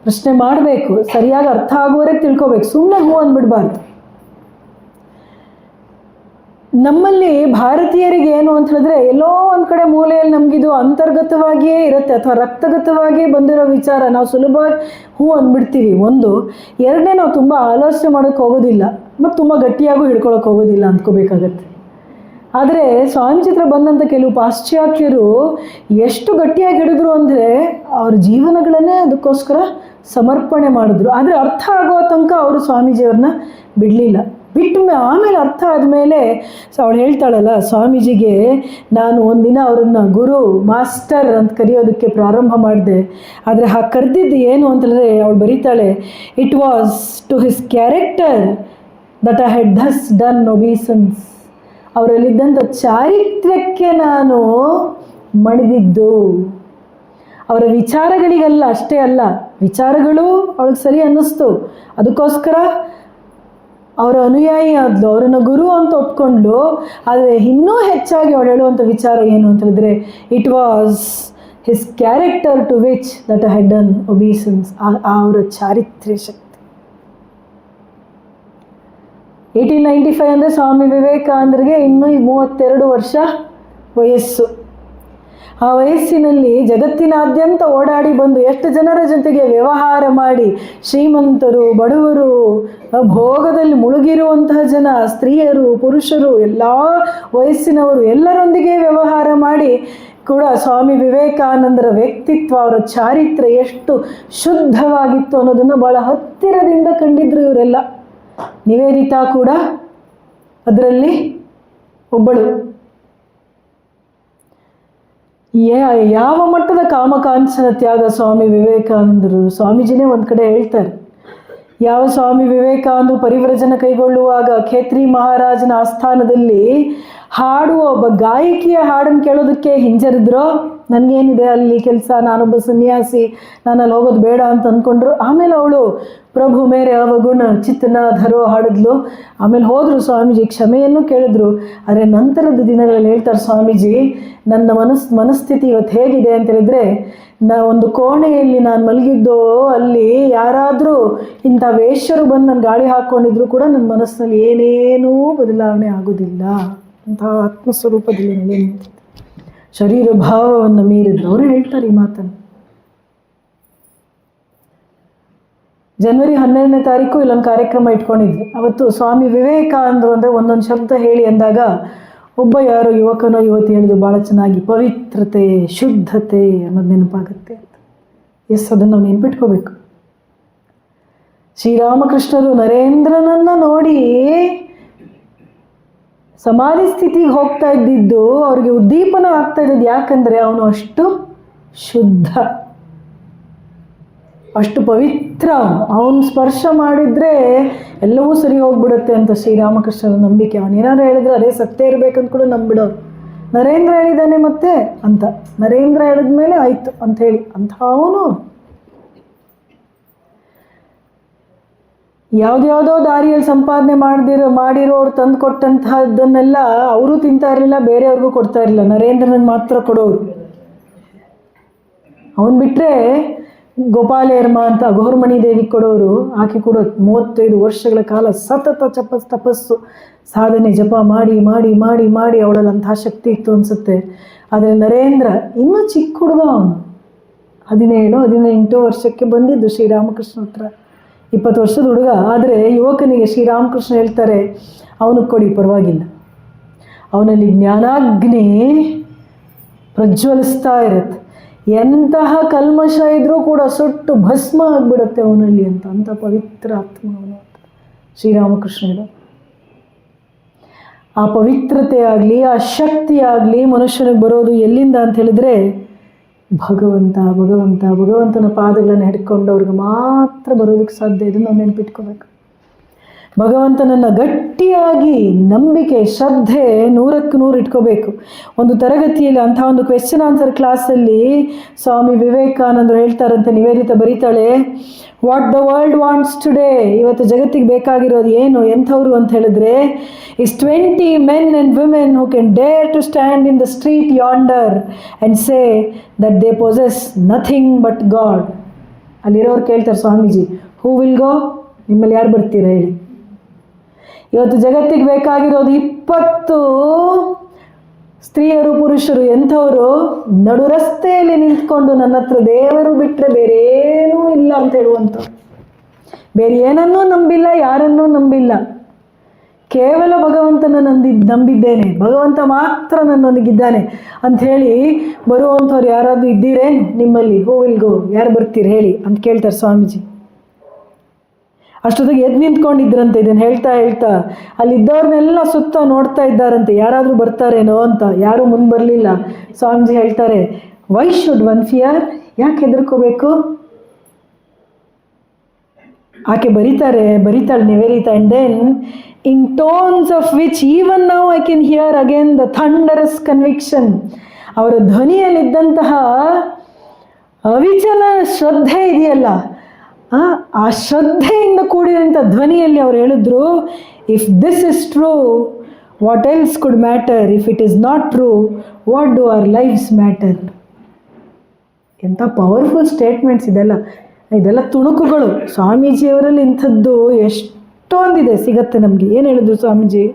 ಪ್ರಶ್ನೆ ಮಾಡಬೇಕು, ಸರಿಯಾಗಿ ಅರ್ಥ ಆಗುವವರೆಗೆ ತಿಳ್ಕೊಬೇಕು, ಸುಮ್ಮನೆ ಹೂ ಅಂದ್ಬಿಡ್ಬಾರ್ದು. ನಮ್ಮಲ್ಲಿ ಭಾರತೀಯರಿಗೆ ಏನು ಅಂತ ಹೇಳಿದ್ರೆ, ಎಲ್ಲೋ ಒಂದು ಕಡೆ ಮೂಲೆಯಲ್ಲಿ ನಮಗಿದು ಅಂತರ್ಗತವಾಗಿಯೇ ಇರುತ್ತೆ, ಅಥವಾ ರಕ್ತಗತವಾಗಿಯೇ ಬಂದಿರೋ ವಿಚಾರ. ನಾವು ಸುಲಭವಾಗಿ ಹೂ ಅಂದ್ಬಿಡ್ತೀವಿ. ಒಂದು. ಎರಡನೇ, ನಾವು ತುಂಬ ಆಲೋಚನೆ ಮಾಡೋಕ್ಕೆ ಹೋಗೋದಿಲ್ಲ, ಮತ್ತು ತುಂಬ ಗಟ್ಟಿಯಾಗೂ ಹಿಡ್ಕೊಳಕ್ಕೆ ಹೋಗೋದಿಲ್ಲ ಅಂದ್ಕೋಬೇಕಾಗತ್ತೆ. ಆದರೆ ಸ್ವಾಮೀಜಿ ಹತ್ರ ಬಂದಂಥ ಕೆಲವು ಪಾಶ್ಚಾತ್ಯರು ಎಷ್ಟು ಗಟ್ಟಿಯಾಗಿ ಹಿಡಿದ್ರು ಅಂದರೆ ಅವ್ರ ಜೀವನಗಳನ್ನೇ ಅದಕ್ಕೋಸ್ಕರ ಸಮರ್ಪಣೆ ಮಾಡಿದ್ರು. ಆದರೆ ಅರ್ಥ ಆಗೋ ತನಕ ಅವರು ಸ್ವಾಮೀಜಿಯವ್ರನ್ನ ಬಿಡಲಿಲ್ಲ. ಆಮೇಲೆ ಅರ್ಥ ಆದಮೇಲೆ ಅವಳು ಹೇಳ್ತಾಳಲ್ಲ, ಸ್ವಾಮೀಜಿಗೆ ನಾನು ಒಂದಿನ ಅವ್ರನ್ನ ಗುರು ಮಾಸ್ಟರ್ ಅಂತ ಕರೆಯೋದಕ್ಕೆ ಪ್ರಾರಂಭ ಮಾಡಿದೆ. ಆದರೆ ಹಾಗೆ ಕರೆದಿದ್ದು ಏನು ಅಂತಂದರೆ, ಅವಳು ಬರೀತಾಳೆ, it was to his character that I had thus done obeisance. ಅವರಲ್ಲಿದ್ದಂಥ ಚಾರಿತ್ರ್ಯಕ್ಕೆ ನಾನು ಮಣಿದಿದ್ದು, ಅವರ ವಿಚಾರಗಳಿಗಲ್ಲ. ಅಷ್ಟೇ ಅಲ್ಲ, ವಿಚಾರಗಳು ಅವಳಿಗೆ ಸರಿ ಅನ್ನಿಸ್ತು, ಅದಕ್ಕೋಸ್ಕರ ಅವರ ಅನುಯಾಯಿ ಆದ್ಲು, ಅವರನ್ನು ಗುರು ಅಂತ ಒಪ್ಕೊಂಡ್ಲು. ಆದರೆ ಇನ್ನೂ ಹೆಚ್ಚಾಗಿ ಅವಳು ಹೇಳುವಂಥ ವಿಚಾರ ಏನು ಅಂತ ಹೇಳಿದ್ರೆ, it was his character to which that I had done obeisance. ಅವರ ಚಾರಿತ್ರ್ಯ ಶಕ್ತಿ. 1895 ಅಂದರೆ ಸ್ವಾಮಿ ವಿವೇಕಾನಂದರಿಗೆ ಇನ್ನೂ 32 ವರ್ಷ ವಯಸ್ಸು. ಆ ವಯಸ್ಸಿನಲ್ಲಿ ಜಗತ್ತಿನಾದ್ಯಂತ ಓಡಾಡಿ ಬಂದು ಎಷ್ಟು ಜನರ ಜೊತೆಗೆ ವ್ಯವಹಾರ ಮಾಡಿ, ಶ್ರೀಮಂತರು, ಬಡವರು, ಭೋಗದಲ್ಲಿ ಮುಳುಗಿರುವಂತಹ ಜನ, ಸ್ತ್ರೀಯರು, ಪುರುಷರು, ಎಲ್ಲ ವಯಸ್ಸಿನವರು ಎಲ್ಲರೊಂದಿಗೆ ವ್ಯವಹಾರ ಮಾಡಿ ಕೂಡ ಸ್ವಾಮಿ ವಿವೇಕಾನಂದರ ವ್ಯಕ್ತಿತ್ವ, ಅವರ ಚಾರಿತ್ರ್ಯ ಎಷ್ಟು ಶುದ್ಧವಾಗಿತ್ತು ಅನ್ನೋದನ್ನು ಭಾಳ ಹತ್ತಿರದಿಂದ ಕಂಡಿದ್ರು ಇವರೆಲ್ಲ. ನಿವೇದಿತಾ ಕೂಡ ಅದರಲ್ಲಿ ಒಬ್ಬಳು. ಯಾವ ಮಟ್ಟದ ಕಾಮಕಾಂಚನ ತ್ಯಾಗ ಸ್ವಾಮಿ ವಿವೇಕಾನಂದರು. ಸ್ವಾಮೀಜಿನೇ ಒಂದು ಕಡೆ ಹೇಳ್ತಾರೆ, ಯಾವ ಸ್ವಾಮಿ ವಿವೇಕಾನಂದರು ಪರಿವ್ರಜನ ಕೈಗೊಳ್ಳುವಾಗ ಖೇತ್ರಿ ಮಹಾರಾಜನ ಆಸ್ಥಾನದಲ್ಲಿ ಹಾಡುವ ಒಬ್ಬ ಗಾಯಕಿಯ ಹಾಡನ್ನು ಕೇಳೋದಕ್ಕೆ ಹಿಂಜರಿದ್ರು. ನನಗೇನಿದೆ ಅಲ್ಲಿ ಕೆಲಸ, ನಾನೊಬ್ಬ ಸನ್ಯಾಸಿ, ನಾನು ಅಲ್ಲಿ ಹೋಗೋದು ಬೇಡ ಅಂತ ಅಂದ್ಕೊಂಡ್ರು. ಆಮೇಲೆ ಅವಳು ಪ್ರಭು ಮೇರೆ ಅವಗುಣ ಚಿತ್ತನ ಧರೋ ಹಾಡಿದ್ಲು. ಆಮೇಲೆ ಹೋದರು ಸ್ವಾಮೀಜಿ, ಕ್ಷಮೆಯನ್ನು ಕೇಳಿದ್ರು. ಆದರೆ ನಂತರದ ದಿನಗಳಲ್ಲಿ ಹೇಳ್ತಾರೆ ಸ್ವಾಮೀಜಿ, ನನ್ನ ಮನಸ್ಥಿತಿ ಇವತ್ತು ಹೇಗಿದೆ ಅಂತ ಹೇಳಿದ್ರೆ, ಒಂದು ಕೋಣೆಯಲ್ಲಿ ನಾನು ಮಲಗಿದ್ದೋ, ಅಲ್ಲಿ ಯಾರಾದರೂ ಇಂಥ ವೇಶ್ಯರು ಬಂದು ನನ್ನ ಗಾಳಿ ಹಾಕ್ಕೊಂಡಿದ್ರು ಕೂಡ ನನ್ನ ಮನಸ್ಸಿನಲ್ಲಿ ಏನೇನೂ ಬದಲಾವಣೆ ಆಗೋದಿಲ್ಲ. ಅಂತಹ ಆತ್ಮಸ್ವರೂಪದಲ್ಲಿ ನನಗೆ ನಿಂತಿದ್ದೆ, ಶರೀರ ಭಾವವನ್ನು ಮೀರಿದ್ರು. ಅವರು ಹೇಳ್ತಾರೆ ಈ ಮಾತನ್ನು. ಜನವರಿ 12ನೇ ತಾರೀಕು ಇಲ್ಲೊಂದು ಕಾರ್ಯಕ್ರಮ ಇಟ್ಕೊಂಡಿದ್ವಿ. ಅವತ್ತು ಸ್ವಾಮಿ ವಿವೇಕಾನಂದರು ಅಂದರೆ ಒಂದೊಂದು ಶಬ್ದ ಹೇಳಿ ಅಂದಾಗ ಒಬ್ಬ ಯಾರೋ ಯುವಕನೋ ಯುವತಿ ಹೇಳಿದ್ರು ಭಾಳ ಚೆನ್ನಾಗಿ, ಪವಿತ್ರತೆ, ಶುದ್ಧತೆ ಅನ್ನೋದು ನೆನಪಾಗುತ್ತೆ ಅಂತ. ಅದನ್ನು ನಾವು ನೆನ್ಪಿಟ್ಕೋಬೇಕು. ಶ್ರೀರಾಮಕೃಷ್ಣರು ನರೇಂದ್ರನನ್ನು ನೋಡಿ ಸಮಾಧಿ ಸ್ಥಿತಿಗೆ ಹೋಗ್ತಾ ಇದ್ದಿದ್ದು ಅವ್ರಿಗೆ ಉದ್ದೀಪನ ಆಗ್ತಾ ಇದ್ದದ್ದು. ಯಾಕಂದರೆ ಅವನು ಅಷ್ಟು ಶುದ್ಧ, ಅಷ್ಟು ಪವಿತ್ರ. ಅವನು ಸ್ಪರ್ಶ ಮಾಡಿದರೆ ಎಲ್ಲವೂ ಸರಿ ಹೋಗ್ಬಿಡುತ್ತೆ ಅಂತ ಶ್ರೀರಾಮಕೃಷ್ಣರ ನಂಬಿಕೆ. ಅವನೇನಾದ್ರು ಹೇಳಿದ್ರೆ ಅದೇ ಸತ್ಯ ಇರಬೇಕಂತ ಕೂಡ ನಂಬಿಡೋರು. ನರೇಂದ್ರ ಹೇಳಿದ್ದಾನೆ ಮತ್ತೆ ಅಂತ, ನರೇಂದ್ರ ಹೇಳಿದ್ಮೇಲೆ ಆಯಿತು ಅಂಥೇಳಿ ಅಂಥವನು ಯಾವುದ್ಯಾವುದೋ ದಾರಿಯಲ್ಲಿ ಸಂಪಾದನೆ ಮಾಡಿರೋರು ತಂದು ಕೊಟ್ಟಂತಹದ್ದನ್ನೆಲ್ಲ ಅವರು ತಿಂತಾ ಇರಲಿಲ್ಲ, ಬೇರೆಯವ್ರಿಗೂ ಕೊಡ್ತಾ ಇರಲಿಲ್ಲ, ನರೇಂದ್ರನಿಗೆ ಮಾತ್ರ ಕೊಡೋರು. ಅವನು ಬಿಟ್ಟರೆ ಗೋಪಾಲೇರ್ಮ ಅಂತ ಅಘೋರ್ಮಣಿ ದೇವಿಗೆ ಕೊಡೋರು. ಆಕೆ ಕೂಡ 35 ವರ್ಷಗಳ ಕಾಲ ಸತತ ತಪಸ್ಸು ಸಾಧನೆ ಜಪ ಮಾಡಿ ಮಾಡಿ ಮಾಡಿ ಮಾಡಿ ಅವಳಲ್ಲಿ ಅಂತಹ ಶಕ್ತಿ ಇತ್ತು ಅನಿಸುತ್ತೆ. ಆದರೆ ನರೇಂದ್ರ ಇನ್ನೂ ಚಿಕ್ಕ ಹುಡುಗ, ಅವನು 17-18 ವರ್ಷಕ್ಕೆ ಬಂದಿದ್ದು ಶ್ರೀರಾಮಕೃಷ್ಣ ಹತ್ರ, 20 ವರ್ಷದ ಹುಡುಗ. ಆದರೆ ಯುವಕನಿಗೆ ಶ್ರೀರಾಮಕೃಷ್ಣ ಹೇಳ್ತಾರೆ, ಅವನಿಗೆ ಕೊಡಿ ಪರವಾಗಿಲ್ಲ, ಅವನಲ್ಲಿ ಜ್ಞಾನಾಗ್ನಿ ಪ್ರಜ್ವಲಿಸ್ತಾ ಇರುತ್ತೆ, ಎಂತಹ ಕಲ್ಮಶ ಇದ್ರೂ ಕೂಡ ಸುಟ್ಟು ಭಸ್ಮ ಆಗಿಬಿಡುತ್ತೆ ಅವನಲ್ಲಿ ಅಂತ. ಅಂಥ ಪವಿತ್ರ ಆತ್ಮ ಅವನು ಶ್ರೀರಾಮಕೃಷ್ಣರು. ಆ ಪವಿತ್ರತೆ ಆಗಲಿ, ಆ ಶಕ್ತಿ ಆಗಲಿ ಮನುಷ್ಯನಿಗೆ ಬರೋದು ಎಲ್ಲಿಂದ ಅಂತ ಹೇಳಿದ್ರೆ ಭಗವಂತನ ಪಾದಗಳನ್ನು ಹಿಡ್ಕೊಂಡವ್ರಿಗೆ ಮಾತ್ರ ಬರೋದಕ್ಕೆ ಸಾಧ್ಯ. ಇದನ್ನು ನಾವು ನೆನಪಿಟ್ಕೋಬೇಕು. ಭಗವಂತನನ್ನು ಗಟ್ಟಿಯಾಗಿ ನಂಬಿಕೆ, ಶ್ರದ್ಧೆ 100ಕ್ಕೆ 100 ಇಟ್ಕೋಬೇಕು. ಒಂದು ತರಗತಿಯಲ್ಲಿ ಅಂಥ ಒಂದು ಕ್ವೆಶ್ಚನ್ ಆನ್ಸರ್ ಕ್ಲಾಸಲ್ಲಿ ಸ್ವಾಮಿ ವಿವೇಕಾನಂದರು ಹೇಳ್ತಾರಂತೆ, ನಿವೇದಿತ ಬರೀತಾಳೆ, what the world wants today, ಇವತ್ತು ಜಗತ್ತಿಗೆ ಬೇಕಾಗಿರೋದು ಏನು, ಎಂಥವ್ರು ಅಂತ ಹೇಳಿದ್ರೆ, is 20 men and women who can dare to stand in the street yonder and say that they possess nothing but God. ಅಲ್ಲಿರೋರು ಕೇಳ್ತಾರೆ, ಸ್ವಾಮೀಜಿ ಹೂ ವಿಲ್ ಗೋ, ನಿಮ್ಮಲ್ಲಿ ಯಾರು ಬರ್ತೀರ ಹೇಳಿ. ಇವತ್ತು ಜಗತ್ತಿಗೆ ಬೇಕಾಗಿರೋದು 20 ಸ್ತ್ರೀಯರು ಪುರುಷರು, ಎಂಥವರು ನಡು ರಸ್ತೆಯಲ್ಲಿ ನಿಂತ್ಕೊಂಡು ನನ್ನ ಹತ್ರ ದೇವರು ಬಿಟ್ಟರೆ ಬೇರೆ ಏನೂ ಇಲ್ಲ ಅಂತ ಹೇಳುವಂಥ, ಬೇರೆ ಏನನ್ನೂ ನಂಬಿಲ್ಲ, ಯಾರನ್ನೂ ನಂಬಿಲ್ಲ, ಕೇವಲ ಭಗವಂತನ ನಂಬಿದ್ದೇನೆ, ಭಗವಂತ ಮಾತ್ರ ನನ್ನೊಂದಿಗಿದ್ದಾನೆ ಅಂಥೇಳಿ ಬರುವಂಥವ್ರು ಯಾರಾದರೂ ಇದ್ದೀರೇನು ನಿಮ್ಮಲ್ಲಿ? ಹೂ ವಿಲ್ ಗೋ, ಯಾರು ಬರ್ತೀರಿ ಹೇಳಿ ಅಂತ ಕೇಳ್ತಾರೆ ಸ್ವಾಮೀಜಿ. ಅಷ್ಟೊತ್ತಿಗೆ ಎದ್ದು ನಿಂತ್ಕೊಂಡಿದ್ರಂತೆ. ಇದನ್ನು ಹೇಳ್ತಾ ಅಲ್ಲಿದ್ದವ್ರನ್ನೆಲ್ಲ ಸುತ್ತ ನೋಡ್ತಾ ಇದ್ದಾರಂತೆ, ಯಾರಾದರೂ ಬರ್ತಾರೇನೋ ಅಂತ. ಯಾರೂ ಮುಂದೆ ಬರಲಿಲ್ಲ. ಸ್ವಾಮೀಜಿ ಹೇಳ್ತಾರೆ, ವೈ ಶುಡ್ ಒನ್ ಫಿಯರ್, ಯಾಕೆ ಹೆದರ್ಕೋಬೇಕು? ಆಕೆ ಬರೀತಾಳೆ Nivedita, and then in tones of which even now I can hear again the thunderous conviction. ಅವರ ಧ್ವನಿಯಲ್ಲಿದ್ದಂತಹ ಅವಿಚಲ ಶ್ರದ್ಧೆ ಇದೆಯಲ್ಲ, ಆ ಶ್ರದ್ಧೆಯಿಂದ ಕೂಡಿದಂಥ ಧ್ವನಿಯಲ್ಲಿ ಅವರು ಹೇಳಿದ್ರು, if this is true what else could matter, if it is not true what do our lives matter. ಎಂಥ ಪವರ್ಫುಲ್ ಸ್ಟೇಟ್ಮೆಂಟ್ಸ್ ಇದೆಲ್ಲ ತುಣುಕುಗಳು. ಸ್ವಾಮೀಜಿಯವರಲ್ಲಿ ಇಂಥದ್ದು ಎಷ್ಟೊಂದಿದೆ, ಸಿಗತ್ತೆ ನಮಗೆ. ಏನು ಹೇಳಿದ್ರು ಸ್ವಾಮೀಜಿ?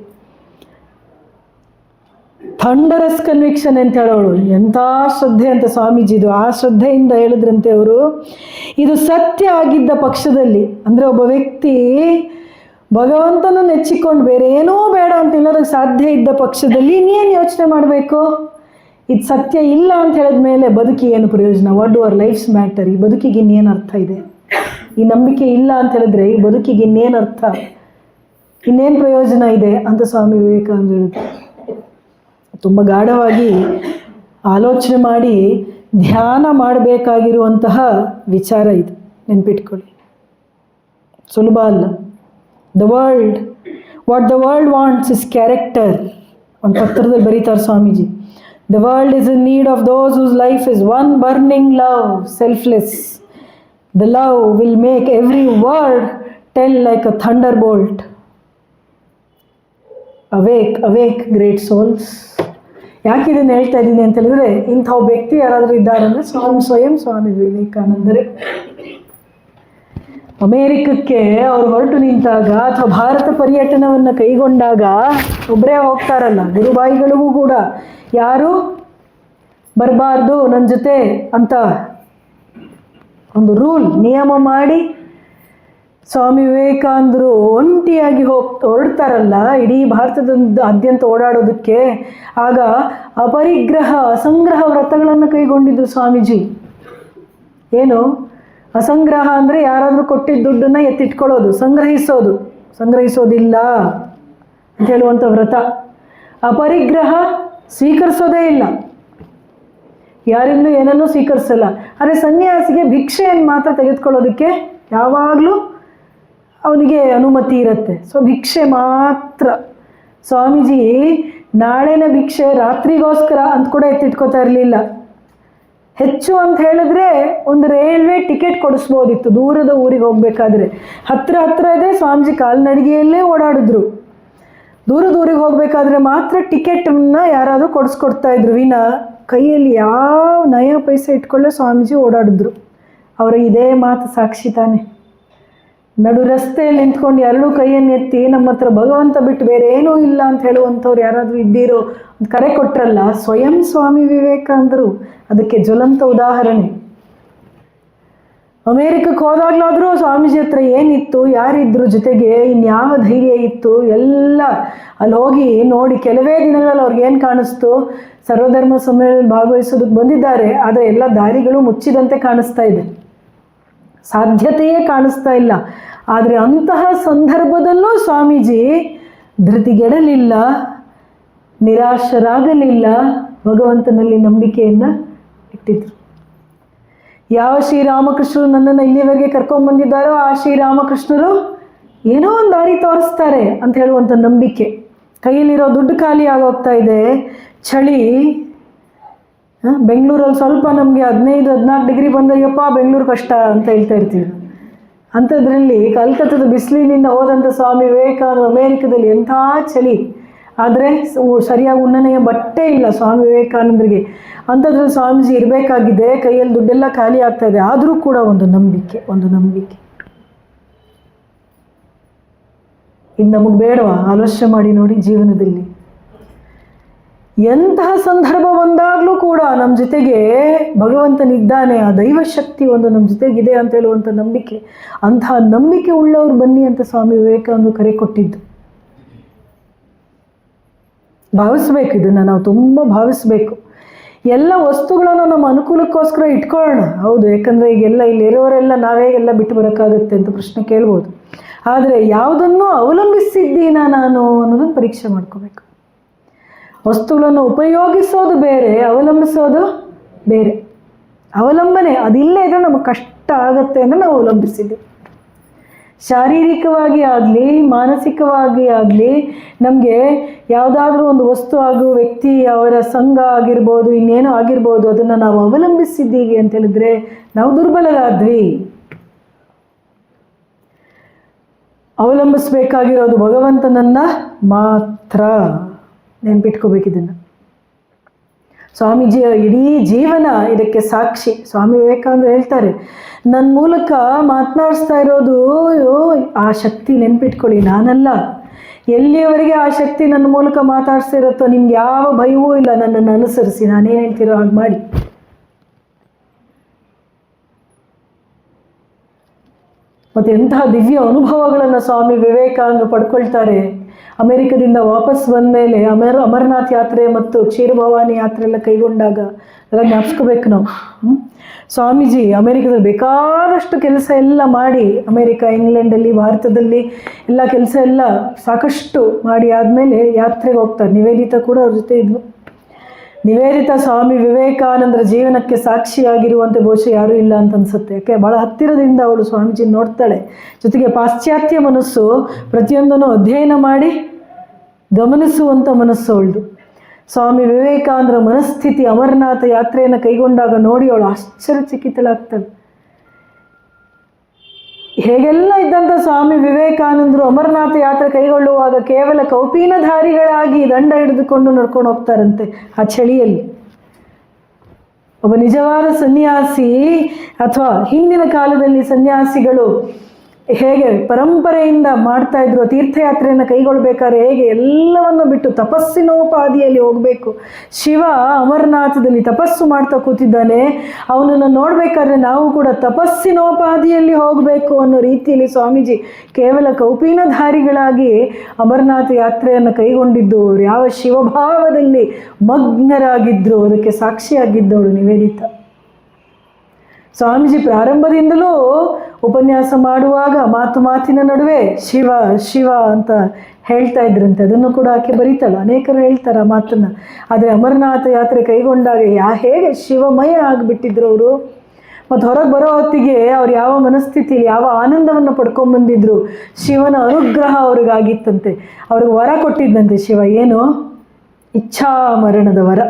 ಥಂಡರಸ್ ಕನ್ವಿಕ್ಷನ್ ಅಂತ ಹೇಳೋಳು, ಎಂಥ ಶ್ರದ್ಧೆ ಅಂತ ಸ್ವಾಮೀಜಿದು. ಆ ಶ್ರದ್ಧೆಯಿಂದ ಹೇಳಿದ್ರಂತೆ ಅವರು, ಇದು ಸತ್ಯ ಆಗಿದ್ದ ಪಕ್ಷದಲ್ಲಿ, ಅಂದರೆ ಒಬ್ಬ ವ್ಯಕ್ತಿ ಭಗವಂತನ ನೆಚ್ಚಿಕೊಂಡು ಬೇರೆ ಏನೂ ಬೇಡ ಅಂತ ಹೇಳೋದಕ್ಕೆ ಸಾಧ್ಯ ಇದ್ದ ಪಕ್ಷದಲ್ಲಿ ಇನ್ನೇನು ಯೋಚನೆ ಮಾಡಬೇಕು? ಇದು ಸತ್ಯ ಇಲ್ಲ ಅಂತ ಹೇಳಿದ ಮೇಲೆ ಬದುಕಿ ಏನು ಪ್ರಯೋಜನ? What do our lives matter? ಈ ಬದುಕಿಗೆ ಇನ್ನೇನು ಅರ್ಥ ಇದೆ? ಈ ನಂಬಿಕೆ ಇಲ್ಲ ಅಂತ ಹೇಳಿದ್ರೆ ಈ ಬದುಕಿಗೆ ಇನ್ನೇನು ಅರ್ಥ, ಇನ್ನೇನು ಪ್ರಯೋಜನ ಇದೆ ಅಂತ ಸ್ವಾಮಿ ವಿವೇಕಾನಂದ ಹೇಳಿದ್ರು. ತುಂಬ ಗಾಢವಾಗಿ ಆಲೋಚನೆ ಮಾಡಿ ಧ್ಯಾನ ಮಾಡಬೇಕಾಗಿರುವಂತಹ ವಿಚಾರ ಇದು, ನೆನ್ಪಿಟ್ಕೊಳ್ಳಿ. ಸುಲಭ ಅಲ್ಲ. What the world wants is character. ಒಂದು ಪತ್ರದಲ್ಲಿ ಬರೀತಾರೆ Swamiji, the world is in need of those whose life is one burning love, selfless. The love will make every word tell like a thunderbolt. Awake great souls. ಯಾಕೆ ಇದನ್ನು ಹೇಳ್ತಾ ಇದ್ದೀನಿ ಅಂತ ಹೇಳಿದ್ರೆ, ಇಂಥ ವ್ಯಕ್ತಿ ಯಾರಾದರೂ ಇದ್ದಾರೆ ಅಂದರೆ ಸ್ವಯಂ ಸ್ವಾಮಿ ವಿವೇಕಾನಂದರೇ. ಅಮೇರಿಕಕ್ಕೆ ಅವ್ರು ಹೊರಟು ನಿಂತಾಗ ಅಥವಾ ಭಾರತ ಪರ್ಯಟನವನ್ನು ಕೈಗೊಂಡಾಗ ಒಬ್ಬರೇ ಹೋಗ್ತಾರಲ್ಲ, ಗುರುಬಾಯಿಗಳಿಗೂ ಕೂಡ ಯಾರು ಬರಬಾರ್ದು ನನ್ನ ಜೊತೆ ಅಂತ ಒಂದು ನಿಯಮ ಮಾಡಿ ಸ್ವಾಮಿ ವಿವೇಕಾನಂದರು ಒಂಟಿಯಾಗಿ ಹೊರಡ್ತಾರಲ್ಲ ಇಡೀ ಭಾರತದಾದ್ಯಂತ ಓಡಾಡೋದಕ್ಕೆ. ಆಗ ಅಸಂಗ್ರಹ ವ್ರತಗಳನ್ನು ಕೈಗೊಂಡಿದ್ರು ಸ್ವಾಮೀಜಿ. ಏನು ಅಸಂಗ್ರಹ ಅಂದರೆ ಯಾರಾದರೂ ಕೊಟ್ಟಿದ್ದ ದುಡ್ಡನ್ನು ಎತ್ತಿಟ್ಕೊಳ್ಳೋದು, ಸಂಗ್ರಹಿಸೋದಿಲ್ಲ ಅಂತ ಹೇಳುವಂಥ ವ್ರತ. ಅಪರಿಗ್ರಹ ಸ್ವೀಕರಿಸೋದೇ ಇಲ್ಲ, ಯಾರಿಂದಲೂ ಏನನ್ನೂ ಸ್ವೀಕರಿಸಲ್ಲ. ಆದರೆ ಸನ್ಯಾಸಿಗೆ ಭಿಕ್ಷೆಯನ್ನು ಮಾತ್ರ ತೆಗೆದುಕೊಳ್ಳೋದಕ್ಕೆ ಯಾವಾಗಲೂ ಅವನಿಗೆ ಅನುಮತಿ ಇರುತ್ತೆ. ಸೊ ಭಿಕ್ಷೆ ಮಾತ್ರ. ಸ್ವಾಮೀಜಿ ನಾಳೆನ ಭಿಕ್ಷೆ ರಾತ್ರಿಗೋಸ್ಕರ ಅಂತ ಕೂಡ ಎತ್ತಿಟ್ಕೋತಾ ಇರಲಿಲ್ಲ. ಹೆಚ್ಚು ಅಂತ ಹೇಳಿದ್ರೆ ಒಂದು ರೈಲ್ವೆ ಟಿಕೆಟ್ ಕೊಡಿಸ್ಬೋದಿತ್ತು ದೂರದ ಊರಿಗೆ ಹೋಗಬೇಕಾದ್ರೆ. ಹತ್ರ ಇದೆ ಸ್ವಾಮೀಜಿ ಕಾಲ್ನಡಿಗೆಯಲ್ಲೇ ಓಡಾಡಿದ್ರು. ದೂರದ ಊರಿಗೆ ಹೋಗಬೇಕಾದ್ರೆ ಮಾತ್ರ ಟಿಕೆಟನ್ನು ಯಾರಾದರೂ ಕೊಡಿಸ್ಕೊಡ್ತಾ ಇದ್ರು ವಿನ ಕೈಯಲ್ಲಿ ಯಾವ ನಯ ಪೈಸೆ ಇಟ್ಕೊಳ್ಳೋ ಸ್ವಾಮೀಜಿ ಓಡಾಡಿದ್ರು. ಅವರ ಇದೇ ಮಾತು ಸಾಕ್ಷಿ ತಾನೆ. ನಡು ರಸ್ತೆಯಲ್ಲಿ ನಿಂತ್ಕೊಂಡು ಎರಡೂ ಕೈಯನ್ನು ಎತ್ತಿ ನಮ್ಮ ಹತ್ರ ಭಗವಂತ ಬಿಟ್ಟು ಬೇರೆ ಏನೂ ಇಲ್ಲ ಅಂತ ಹೇಳುವಂಥವ್ರು ಯಾರಾದರೂ ಇದ್ದೀರೋ ಅಂತ ಕರೆ ಕೊಟ್ರಲ್ಲ, ಸ್ವಯಂ ಸ್ವಾಮಿ ವಿವೇಕಾನಂದರು ಅದಕ್ಕೆ ಜ್ವಲಂತ ಉದಾಹರಣೆ. ಅಮೇರಿಕಕ್ಕೆ ಹೋದಾಗಲಾದರೂ ಸ್ವಾಮೀಜಿ ಹತ್ರ ಏನಿತ್ತು, ಯಾರಿದ್ರು ಜೊತೆಗೆ, ಇನ್ಯಾವ ಧೈರ್ಯ ಇತ್ತು, ಎಲ್ಲ ಅಲ್ಲಿ ಹೋಗಿ ನೋಡಿ ಕೆಲವೇ ದಿನಗಳಲ್ಲಿ ಅವ್ರಿಗೆ ಏನು ಕಾಣಿಸ್ತು, ಸರ್ವಧರ್ಮ ಸಮ್ಮೇಳನ ಭಾಗವಹಿಸೋದಕ್ಕೆ ಬಂದಿದ್ದಾರೆ, ಆದರೆ ಎಲ್ಲ ದಾರಿಗಳು ಮುಚ್ಚಿದಂತೆ ಕಾಣಿಸ್ತಾ ಇದೆ, ಸಾಧ್ಯತೆಯೇ ಕಾಣಿಸ್ತಾ ಇಲ್ಲ. ಆದರೆ ಅಂತಹ ಸಂದರ್ಭದಲ್ಲೂ ಸ್ವಾಮೀಜಿ ಧೃತಿಗೆಡಲಿಲ್ಲ, ನಿರಾಶರಾಗಲಿಲ್ಲ, ಭಗವಂತನಲ್ಲಿ ನಂಬಿಕೆಯನ್ನು ಇಟ್ಟಿದ್ರು. ಯಾವ ಶ್ರೀರಾಮಕೃಷ್ಣರು ನನ್ನನ್ನು ಇಲ್ಲಿವರೆಗೆ ಕರ್ಕೊಂಡ್ಬಂದಿದ್ದಾರೋ ಆ ಶ್ರೀರಾಮಕೃಷ್ಣರು ಏನೋ ಒಂದು ದಾರಿ ತೋರಿಸ್ತಾರೆ ಅಂತ ಹೇಳುವಂಥ ನಂಬಿಕೆ. ಕೈಯಲ್ಲಿರೋ ದುಡ್ಡು ಖಾಲಿ ಆಗೋಗ್ತಾ ಇದೆ, ಚಳಿ, ಬೆಂಗಳೂರಲ್ಲಿ ಸ್ವಲ್ಪ ನಮಗೆ 15-14 ಡಿಗ್ರಿ ಬಂದಾಗಪ್ಪ ಬೆಂಗಳೂರು ಕಷ್ಟ ಅಂತ ಹೇಳ್ತಾ ಇರ್ತೀವಿ. ಅಂಥದ್ರಲ್ಲಿ ಕಲ್ಕತ್ತಾದ ಬಿಸಿಲಿನಿಂದ ಹೋದಂಥ ಸ್ವಾಮಿ ವಿವೇಕಾನಂದ ಅಮೇರಿಕದಲ್ಲಿ ಎಂಥ ಚಳಿ, ಆದರೆ ಸರಿಯಾಗಿ ಉಣ್ಣನೆಯ ಬಟ್ಟೆ ಇಲ್ಲ ಸ್ವಾಮಿ ವಿವೇಕಾನಂದರಿಗೆ. ಅಂಥದ್ರಲ್ಲಿ ಸ್ವಾಮೀಜಿ ಇರಬೇಕಾಗಿದೆ, ಕೈಯಲ್ಲಿ ದುಡ್ಡೆಲ್ಲ ಖಾಲಿ ಆಗ್ತಾ ಇದೆ, ಆದರೂ ಕೂಡ ಒಂದು ನಂಬಿಕೆ. ಇದು ನಮಗೆ ಬೇಡವಾ? ಆಲೋಚನೆ ಮಾಡಿ ನೋಡಿ. ಜೀವನದಲ್ಲಿ ಎಂತಹ ಸಂದರ್ಭ ಬಂದಾಗಲೂ ಕೂಡ ನಮ್ಮ ಜೊತೆಗೆ ಭಗವಂತನಿದ್ದಾನೆ, ಆ ದೈವಶಕ್ತಿ ಒಂದು ನಮ್ಮ ಜೊತೆಗಿದೆ ಅಂತ ಹೇಳುವಂಥ ನಂಬಿಕೆ. ಅಂತಹ ನಂಬಿಕೆ ಉಳ್ಳವರು ಬನ್ನಿ ಅಂತ ಸ್ವಾಮಿ ವಿವೇಕಾನಂದರು ಕರೆ ಕೊಟ್ಟಿದ್ದು. ಭಾವಿಸ್ಬೇಕು, ಇದನ್ನು ನಾವು ತುಂಬ ಭಾವಿಸ್ಬೇಕು. ಎಲ್ಲ ವಸ್ತುಗಳನ್ನು ನಮ್ಮ ಅನುಕೂಲಕ್ಕೋಸ್ಕರ ಇಟ್ಕೊಳ್ಳೋಣ, ಹೌದು, ಯಾಕಂದರೆ ಈಗೆಲ್ಲ ಇಲ್ಲಿರೋರೆಲ್ಲ ನಾವೇಗೆಲ್ಲ ಬಿಟ್ಟು ಬರೋಕ್ಕಾಗುತ್ತೆ ಅಂತ ಪ್ರಶ್ನೆ ಕೇಳ್ಬೋದು. ಆದರೆ ಯಾವುದನ್ನು ಅವಲಂಬಿಸಿದ್ದೀನಾ ನಾನು ಅನ್ನೋದನ್ನು ಪರೀಕ್ಷೆ ಮಾಡ್ಕೋಬೇಕು. ವಸ್ತುಗಳನ್ನು ಉಪಯೋಗಿಸೋದು ಬೇರೆ, ಅವಲಂಬಿಸೋದು ಬೇರೆ. ಅವಲಂಬನೆ ಅದಿಲ್ಲೇ ಇದ್ರೆ ನಮಗೆ ಕಷ್ಟ ಆಗುತ್ತೆ ಅಂದರೆ ನಾವು ಅವಲಂಬಿಸಿದ್ದೀವಿ. ಶಾರೀರಿಕವಾಗಿ ಆಗಲಿ ಮಾನಸಿಕವಾಗಿ ಆಗಲಿ ನಮಗೆ ಯಾವುದಾದ್ರೂ ಒಂದು ವಸ್ತು ಹಾಗೂ ವ್ಯಕ್ತಿ, ಅವರ ಸಂಘ ಆಗಿರ್ಬೋದು, ಇನ್ನೇನೋ ಆಗಿರ್ಬೋದು, ಅದನ್ನು ನಾವು ಅವಲಂಬಿಸಿದ್ದೀವಿ ಅಂತ ಹೇಳಿದ್ರೆ ನಾವು ದುರ್ಬಲರಾದ್ವಿ. ಅವಲಂಬಿಸಬೇಕಾಗಿರೋದು ಭಗವಂತನನ್ನು ಮಾತ್ರ. ನೆನ್ಪಿಟ್ಕೋಬೇಕಿದನ್ನು. ಸ್ವಾಮೀಜಿಯ ಇಡೀ ಜೀವನ ಇದಕ್ಕೆ ಸಾಕ್ಷಿ. ಸ್ವಾಮಿ ವಿವೇಕಾನಂದರು ಹೇಳ್ತಾರೆ, ನನ್ನ ಮೂಲಕ ಮಾತನಾಡಿಸ್ತಾ ಇರೋದು ಆ ಶಕ್ತಿ, ನೆನ್ಪಿಟ್ಕೊಳ್ಳಿ, ನಾನಲ್ಲ. ಎಲ್ಲಿಯವರೆಗೆ ಆ ಶಕ್ತಿ ನನ್ನ ಮೂಲಕ ಮಾತಾಡಿಸ್ತಾ ಇರುತ್ತೋ ನಿಮ್ಗೆ ಯಾವ ಭಯವೂ ಇಲ್ಲ. ನನ್ನನ್ನು ಅನುಸರಿಸಿ, ನಾನೇನು ಹೇಳ್ತೀರೋ ಹಾಗೆ ಮಾಡಿ. ಮತ್ತು ಎಂತಹ ದಿವ್ಯ ಅನುಭವಗಳನ್ನು ಸ್ವಾಮಿ ವಿವೇಕಾನಂದರು ಪಡ್ಕೊಳ್ತಾರೆ. ಅಮೆರಿಕದಿಂದ ವಾಪಸ್ ಬಂದ ಮೇಲೆ ಅಮರನಾಥ್ ಯಾತ್ರೆ ಮತ್ತು ಕ್ಷೀರಭವಾನಿ ಯಾತ್ರೆ ಎಲ್ಲ ಕೈಗೊಂಡಾಗ ಅದೆಲ್ಲ ಜ್ಞಾಪಿಸ್ಕೋಬೇಕು ನಾವು. ಸ್ವಾಮೀಜಿ ಅಮೆರಿಕದಲ್ಲಿ ಬೇಕಾದಷ್ಟು ಕೆಲಸ ಎಲ್ಲ ಮಾಡಿ, ಅಮೆರಿಕ, ಇಂಗ್ಲೆಂಡಲ್ಲಿ, ಭಾರತದಲ್ಲಿ ಎಲ್ಲ ಕೆಲಸ ಎಲ್ಲ ಸಾಕಷ್ಟು ಮಾಡಿ ಆದಮೇಲೆ ಯಾತ್ರೆಗೆ ಹೋಗ್ತಾರೆ. ನಿವೇದಿತ ಕೂಡ ಅವ್ರ ಜೊತೆ ಇದ್ಲು. ನಿವೇದಿತ ಸ್ವಾಮಿ ವಿವೇಕಾನಂದರ ಜೀವನಕ್ಕೆ ಸಾಕ್ಷಿಯಾಗಿರುವಂತೆ ಬಹುಶಃ ಯಾರೂ ಇಲ್ಲ ಅಂತ ಅನ್ಸುತ್ತೆ. ಯಾಕೆ ಭಾಳ ಹತ್ತಿರದಿಂದ ಅವಳು ಸ್ವಾಮೀಜಿ ನೋಡ್ತಾಳೆ. ಜೊತೆಗೆ ಪಾಶ್ಚಾತ್ಯ ಮನಸ್ಸು, ಪ್ರತಿಯೊಂದನ್ನು ಅಧ್ಯಯನ ಮಾಡಿ ಗಮನಿಸುವಂಥ ಮನಸ್ಸು ಅವಳದು. ಸ್ವಾಮಿ ವಿವೇಕಾನಂದರ ಮನಸ್ಥಿತಿ ಅಮರನಾಥ ಯಾತ್ರೆಯನ್ನು ಕೈಗೊಂಡಾಗ ನೋಡಿ ಅವಳು ಆಶ್ಚರ್ಯಚಕಿತಳಾಗ್ತಾಳೆ. ಹೇಗೆಲ್ಲ ಇದ್ದಂಥ ಸ್ವಾಮಿ ವಿವೇಕಾನಂದರು ಅಮರನಾಥ ಯಾತ್ರೆ ಕೈಗೊಳ್ಳುವಾಗ ಕೇವಲ ಕೌಪೀನಧಾರಿಗಳಾಗಿ ದಂಡ ಹಿಡಿದುಕೊಂಡು ನಡ್ಕೊಂಡು ಹೋಗ್ತಾರಂತೆ ಆ ಚಳಿಯಲ್ಲಿ. ಒಬ್ಬ ನಿಜವಾದ ಸನ್ಯಾಸಿ ಅಥವಾ ಹಿಂದಿನ ಕಾಲದಲ್ಲಿ ಸನ್ಯಾಸಿಗಳು ಹೇಗೆ ಪರಂಪರೆಯಿಂದ ಮಾಡ್ತಾ ಇದ್ರು, ತೀರ್ಥಯಾತ್ರೆಯನ್ನು ಕೈಗೊಳ್ಬೇಕಾದ್ರೆ ಹೇಗೆ ಎಲ್ಲವನ್ನು ಬಿಟ್ಟು ತಪಸ್ಸಿನೋಪಾದಿಯಲ್ಲಿ ಹೋಗಬೇಕು. ಶಿವ ಅಮರನಾಥದಲ್ಲಿ ತಪಸ್ಸು ಮಾಡ್ತಾ ಕೂತಿದ್ದಾನೆ, ಅವನನ್ನು ನೋಡಬೇಕಾದ್ರೆ ನಾವು ಕೂಡ ತಪಸ್ಸಿನೋಪಾದಿಯಲ್ಲಿ ಹೋಗಬೇಕು ಅನ್ನೋ ರೀತಿಯಲ್ಲಿ ಸ್ವಾಮೀಜಿ ಕೇವಲ ಕೌಪೀನಧಾರಿಗಳಾಗಿ ಅಮರನಾಥ ಯಾತ್ರೆಯನ್ನು ಕೈಗೊಂಡಿದ್ದು, ಯಾವ ಶಿವಭಾವದಲ್ಲಿ ಮಗ್ನರಾಗಿದ್ದರು ಅದಕ್ಕೆ ಸಾಕ್ಷಿಯಾಗಿದ್ದವಳು ನಿವೇದಿತ. ಸ್ವಾಮೀಜಿ ಪ್ರಾರಂಭದಿಂದಲೂ ಉಪನ್ಯಾಸ ಮಾಡುವಾಗ ಮಾತಿನ ನಡುವೆ ಶಿವ ಶಿವ ಅಂತ ಹೇಳ್ತಾ ಇದ್ರಂತೆ. ಅದನ್ನು ಕೂಡ ಆಕೆ ಬರೀತಾಳೆ, ಅನೇಕರು ಹೇಳ್ತಾರೆ ಆ ಮಾತನ್ನು. ಆದರೆ ಅಮರನಾಥ ಯಾತ್ರೆ ಕೈಗೊಂಡಾಗ ಹೇಗೆ ಶಿವಮಯ ಆಗಿಬಿಟ್ಟಿದ್ರು ಅವರು. ಮತ್ತು ಹೊರಗೆ ಬರೋ ಹೊತ್ತಿಗೆ ಅವ್ರು ಯಾವ ಮನಸ್ಥಿತಿಯಲ್ಲಿ ಯಾವ ಆನಂದವನ್ನು ಪಡ್ಕೊಂಡ್ಬಂದಿದ್ರು. ಶಿವನ ಅನುಗ್ರಹ ಅವ್ರಿಗಾಗಿತ್ತಂತೆ. ಅವ್ರಿಗೆ ವರ ಕೊಟ್ಟಿದ್ದಂತೆ ಶಿವ, ಏನು? ಇಚ್ಛಾ ಮರಣದ ವರ.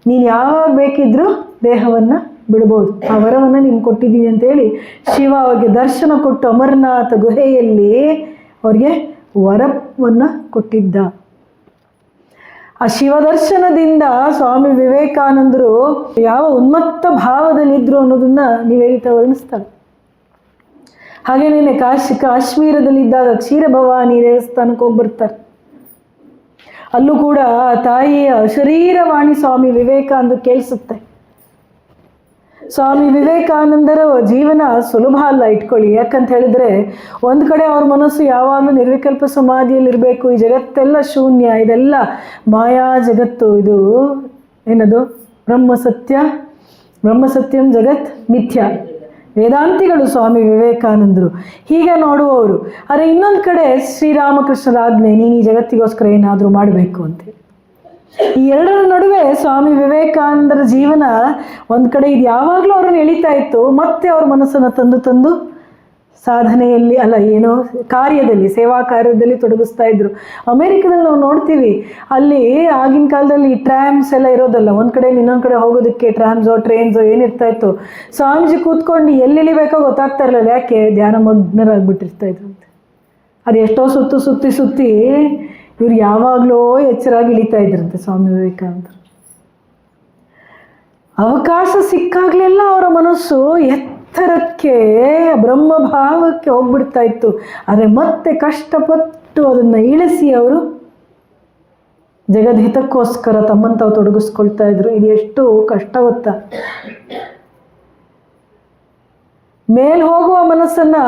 ನೀನು ಯಾವಾಗ ಬೇಕಿದ್ರೂ ದೇಹವನ್ನು ಬಿಡ್ಬೋದು, ಆ ವರವನ್ನು ನಿಮ್ಗೆ ಕೊಟ್ಟಿದ್ದೀನಿ ಅಂತೇಳಿ ಶಿವ ಅವ್ರಿಗೆ ದರ್ಶನ ಕೊಟ್ಟು ಅಮರನಾಥ ಗುಹೆಯಲ್ಲಿ ಅವ್ರಿಗೆ ವರವನ್ನು ಕೊಟ್ಟಿದ್ದ. ಆ ಶಿವದರ್ಶನದಿಂದ ಸ್ವಾಮಿ ವಿವೇಕಾನಂದರು ಯಾವ ಉನ್ಮತ್ತ ಭಾವದಲ್ಲಿದ್ದರು ಅನ್ನೋದನ್ನು ನಿವೇದಿತ ವರ್ಣಿಸ್ತಾರೆ. ಹಾಗೇನೇನೆ ಕಾಶ್ಮೀರದಲ್ಲಿದ್ದಾಗ ಕ್ಷೀರಭವಾನಿ ದೇವಸ್ಥಾನಕ್ಕೆ ಹೋಗಿ ಬರ್ತಾರೆ. ಅಲ್ಲೂ ಕೂಡ ತಾಯಿಯ ಶರೀರವಾಣಿ ಸ್ವಾಮಿ ವಿವೇಕಾನಂದ ಕೇಳಿಸುತ್ತೆ. ಸ್ವಾಮಿ ವಿವೇಕಾನಂದರ ಜೀವನ ಸುಲಭ ಅಲ್ಲ, ಇಟ್ಕೊಳ್ಳಿ. ಯಾಕಂತ ಹೇಳಿದ್ರೆ ಒಂದು ಕಡೆ ಅವ್ರ ಮನಸ್ಸು ಯಾವಾಗಲೂ ನಿರ್ವಿಕಲ್ಪ ಸಮಾಧಿಯಲ್ಲಿರಬೇಕು. ಈ ಜಗತ್ತೆಲ್ಲ ಶೂನ್ಯ, ಇದೆಲ್ಲ ಮಾಯಾ ಜಗತ್ತು, ಇದು ಏನದು ಬ್ರಹ್ಮಸತ್ಯಂ ಜಗತ್ ಮಿಥ್ಯ. ವೇದಾಂತಿಗಳು ಸ್ವಾಮಿ ವಿವೇಕಾನಂದರು ಹೀಗೆ ನೋಡುವವರು. ಆದರೆ ಇನ್ನೊಂದು ಕಡೆ ಶ್ರೀರಾಮಕೃಷ್ಣರ ಆಜ್ಞೆ, ನೀನು ಈ ಜಗತ್ತಿಗೋಸ್ಕರ ಏನಾದರೂ ಮಾಡಬೇಕು ಅಂತೇಳಿ. ಈ ಎರಡರ ನಡುವೆ ಸ್ವಾಮಿ ವಿವೇಕಾನಂದರ ಜೀವನ ಒಂದು ಕಡೆ ಇದು ಯಾವಾಗಲೂ ಅವ್ರನ್ನ ಎಳಿತಾ ಇತ್ತು. ಮತ್ತೆ ಅವ್ರ ಮನಸ್ಸನ್ನು ತಂದು ಸಾಧನೆಯಲ್ಲಿ ಕಾರ್ಯದಲ್ಲಿ, ಸೇವಾ ಕಾರ್ಯದಲ್ಲಿ ತೊಡಗಿಸ್ತಾ ಇದ್ರು. ಅಮೇರಿಕದಲ್ಲಿ ನಾವು ನೋಡ್ತೀವಿ, ಅಲ್ಲಿ ಆಗಿನ ಕಾಲದಲ್ಲಿ ಟ್ರಾಮ್ಸ್ ಎಲ್ಲ ಇರೋದಲ್ಲ, ಒಂದು ಕಡೆ ಇನ್ನೊಂದು ಕಡೆ ಹೋಗೋದಕ್ಕೆ ಟ್ರಾಮ್ಸೋ ಟ್ರೈನ್ಸೋ ಏನಿರ್ತಾ ಇತ್ತು. ಸ್ವಾಮೀಜಿ ಕೂತ್ಕೊಂಡು ಎಲ್ಲಿ ಇಳಿಬೇಕೋ ಗೊತ್ತಾಗ್ತಾ ಇರಲಿಲ್ಲ. ಯಾಕೆ? ಧ್ಯಾನ ಮಗ್ನರಾಗ್ಬಿಟ್ಟಿರ್ತಾ ಇದ್ರು ಅಂತ. ಅದು ಎಷ್ಟೋ ಸುತ್ತಿ ಇವ್ರು ಯಾವಾಗಲೂ ಎಚ್ಚರಾಗಿ ಇಳಿತಾ ಇದ್ರಂತೆ ಸ್ವಾಮಿ ವಿವೇಕಾನಂದರು. ಅವಕಾಶ ಸಿಕ್ಕಾಗಲೆಲ್ಲ ಅವರ ಮನಸ್ಸು ಎತ್ತರಕ್ಕೆ ಬ್ರಹ್ಮಭಾವಕ್ಕೆ ಹೋಗ್ಬಿಡ್ತಾ ಇತ್ತು. ಆದರೆ ಮತ್ತೆ ಕಷ್ಟಪಟ್ಟು ಅದನ್ನು ಇಳಿಸಿ ಅವರು ಜಗದ್ಹಿತಕ್ಕೋಸ್ಕರ ತಮ್ಮನ್ನು ತಾವು ತೊಡಗಿಸ್ಕೊಳ್ತಾ ಇದ್ರು. ಇದು ಎಷ್ಟು ಕಷ್ಟವತ್ತ. ಮೇಲ್ ಹೋಗುವ ಮನಸ್ಸನ್ನು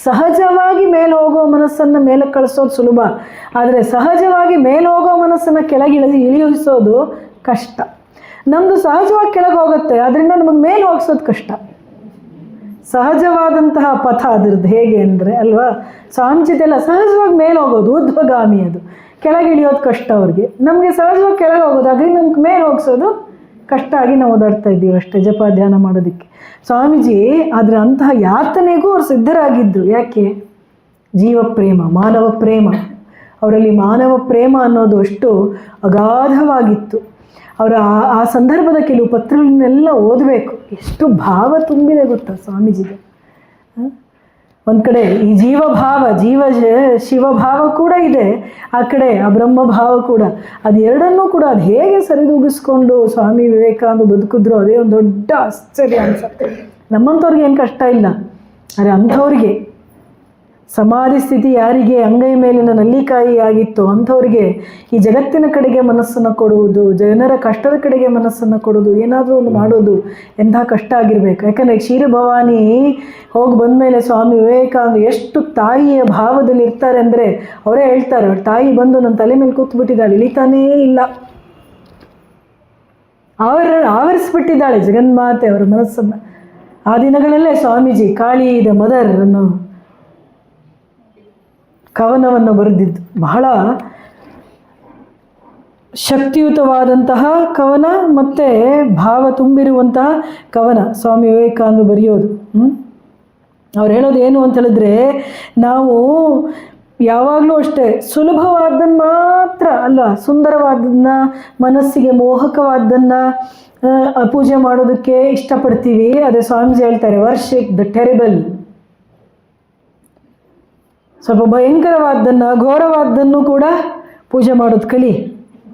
ಸಹಜವಾಗಿ ಹೋಗುವ ಮನಸ್ಸನ್ನು ಮೇಲಕ್ಕೆ ಕಳಿಸೋದು ಸುಲಭ. ಆದರೆ ಸಹಜವಾಗಿ ಹೋಗೋ ಮನಸ್ಸನ್ನು ಕೆಳಗೆ ಇಳಿಸೋದು ಕಷ್ಟ. ನಮ್ಮದು ಸಹಜವಾಗಿ ಕೆಳಗೆ ಹೋಗುತ್ತೆ, ಅದರಿಂದ ನಮಗೆ ಮೇಲೆ ಹೋಗಿಸೋದು ಕಷ್ಟ. ಸಹಜವಾದಂತಹ ಪಥ ಅದರದ್ದು ಹೇಗೆ ಅಂದರೆ ಅಲ್ವಾ, ಸ್ವಾಮೀಜಿದೆಲ್ಲ ಸಹಜವಾಗಿ ಮೇಲೆ ಹೋಗೋದು ಊರ್ಧ್ವಗಾಮಿ, ಅದು ಕೆಳಗೆ ಇಳಿಯೋದು ಕಷ್ಟ ಅವ್ರಿಗೆ. ನಮಗೆ ಸಹಜವಾಗಿ ಕೆಳಗೆ ಹೋಗೋದು, ಹಾಗಾಗಿ ನಮ್ಗೆ ಮೇಲೆ ಹೋಗಿಸೋದು ಕಷ್ಟ ಆಗಿ ನಾವು ಓದಾಡ್ತಾ ಇದ್ದೀವಿ ಅಷ್ಟೇ ಜಪ ಧ್ಯಾನ ಮಾಡೋದಕ್ಕೆ. ಸ್ವಾಮೀಜಿ ಆದರೆ ಅಂತಹ ಯಾತನೆಗೂ ಅವ್ರು ಸಿದ್ಧರಾಗಿದ್ದರು. ಯಾಕೆ? ಜೀವಪ್ರೇಮ, ಮಾನವ ಪ್ರೇಮ. ಅವರಲ್ಲಿ ಮಾನವ ಪ್ರೇಮ ಅನ್ನೋದು ಅಷ್ಟು ಅಗಾಧವಾಗಿತ್ತು. ಅವರ ಆ ಸಂದರ್ಭದ ಕೆಲವು ಪತ್ರಗಳನ್ನೆಲ್ಲ ಓದಬೇಕು. ಎಷ್ಟು ಭಾವ ತುಂಬಿದೆ ಗೊತ್ತಾ ಸ್ವಾಮೀಜಿಗೆ. ಒಂದು ಕಡೆ ಈ ಜೀವಭಾವ, ಶಿವಭಾವ ಕೂಡ ಇದೆ, ಆ ಕಡೆ ಆ ಬ್ರಹ್ಮಭಾವ ಕೂಡ. ಅದು ಎರಡನ್ನೂ ಕೂಡ ಅದು ಹೇಗೆ ಸರಿದೂಗಿಸ್ಕೊಂಡು ಸ್ವಾಮಿ ವಿವೇಕಾನಂದ ಬದುಕಿದ್ರು, ಅದೇ ಒಂದು ದೊಡ್ಡ ಆಶ್ಚರ್ಯ ಅನ್ಸುತ್ತೆ. ನಮ್ಮಂಥವ್ರಿಗೆ ಏನು ಕಷ್ಟ ಇಲ್ಲ, ಆದರೆ ಅಂಥವ್ರಿಗೆ ಸಮಾಧಿ ಸ್ಥಿತಿ ಯಾರಿಗೆ ಅಂಗೈ ಮೇಲಿನ ನಲ್ಲಿಕಾಯಿ ಆಗಿತ್ತು ಅಂಥವ್ರಿಗೆ ಈ ಜಗತ್ತಿನ ಕಡೆಗೆ ಮನಸ್ಸನ್ನು ಕೊಡುವುದು, ಜನರ ಕಷ್ಟದ ಕಡೆಗೆ ಮನಸ್ಸನ್ನು ಕೊಡೋದು, ಏನಾದರೂ ಒಂದು ಮಾಡೋದು ಎಂಥ ಕಷ್ಟ ಆಗಿರಬೇಕು. ಯಾಕಂದರೆ ಕ್ಷೀರಭವಾನಿ ಹೋಗಿ ಬಂದಮೇಲೆ ಸ್ವಾಮಿ ವಿವೇಕಾನಂದ ಎಷ್ಟು ತಾಯಿಯ ಭಾವದಲ್ಲಿ ಇರ್ತಾರೆ ಅಂದರೆ, ಅವರೇ ಹೇಳ್ತಾರೆ, ಅವ್ರ ತಾಯಿ ಬಂದು ನನ್ನ ತಲೆ ಮೇಲೆ ಕೂತ್ಬಿಟ್ಟಿದ್ದಾಳೆ, ಇಳಿತಾನೇ ಇಲ್ಲ, ಆವರಿಸ್ಬಿಟ್ಟಿದ್ದಾಳೆ ಜಗನ್ಮಾತೆ ಅವರ ಮನಸ್ಸನ್ನು. ಆ ದಿನಗಳಲ್ಲೇ ಸ್ವಾಮೀಜಿ ಕಾಳಿ ದ ಮದರ್ ಅನ್ನೋ ಕವನವನ್ನು ಬರೆದಿದ್ದು. ಬಹಳ ಶಕ್ತಿಯುತವಾದಂತಹ ಕವನ ಮತ್ತು ಭಾವ ತುಂಬಿರುವಂತಹ ಕವನ ಸ್ವಾಮಿ ವಿವೇಕಾನಂದ ಬರೆಯೋದು. ಅವ್ರು ಹೇಳೋದು ಏನು ಅಂತ ಹೇಳಿದ್ರೆ, ನಾವು ಯಾವಾಗಲೂ ಅಷ್ಟೇ ಸುಲಭವಾದ್ದನ್ನು ಮಾತ್ರ ಅಲ್ಲ, ಸುಂದರವಾದದ್ದನ್ನು, ಮನಸ್ಸಿಗೆ ಮೋಹಕವಾದ್ದನ್ನು ಪೂಜೆ ಮಾಡೋದಕ್ಕೆ ಇಷ್ಟಪಡ್ತೀವಿ. ಅದೇ ಸ್ವಾಮೀಜಿ ಹೇಳ್ತಾರೆ, ವರ್ಷಿಪ್ ದ ಟೆರಿಬಲ್. ಸ್ವಲ್ಪ ಭಯಂಕರವಾದ್ದನ್ನು, ಘೋರವಾದ್ದನ್ನು ಕೂಡ ಪೂಜೆ ಮಾಡೋದು ಕಲಿ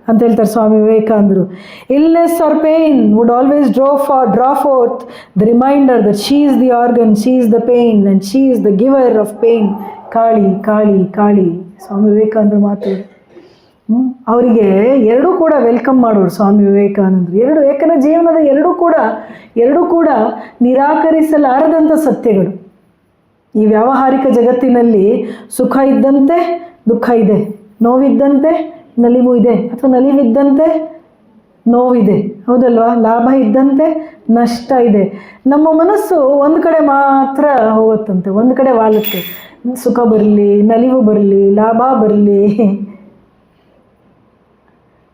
ಅಂತ ಹೇಳ್ತಾರೆ ಸ್ವಾಮಿ ವಿವೇಕಾನಂದರು. Illness or pain would always draw forth the reminder that she is the organ, she is the pain and she is the giver of pain. Kali Kali Kali Swami ವಿವೇಕಾನಂದರು ಮಾತು. ಅವರಿಗೆ ಎರಡೂ ಕೂಡ ವೆಲ್ಕಮ್ ಮಾಡೋರು ಸ್ವಾಮಿ ವಿವೇಕಾನಂದರು. ಯಾಕಂದರೆ ಜೀವನದ ಎರಡೂ ಕೂಡ ನಿರಾಕರಿಸಲಾರದಂಥ ಸತ್ಯಗಳು. ಈ ವ್ಯಾವಹಾರಿಕ ಜಗತ್ತಿನಲ್ಲಿ ಸುಖ ಇದ್ದಂತೆ ದುಃಖ ಇದೆ, ನೋವಿದ್ದಂತೆ ನಲಿವು ಇದೆ, ಅಥವಾ ನಲಿವಿದ್ದಂತೆ ನೋವಿದೆ, ಹೌದಲ್ವಾ? ಲಾಭ ಇದ್ದಂತೆ ನಷ್ಟ ಇದೆ. ನಮ್ಮ ಮನಸ್ಸು ಒಂದು ಕಡೆ ಮಾತ್ರ ಹೋಗುತ್ತಂತೆ, ಒಂದು ಕಡೆ ವಾಲುತ್ತೆ. ಸುಖ ಬರಲಿ, ನಲಿವು ಬರಲಿ, ಲಾಭ ಬರಲಿ,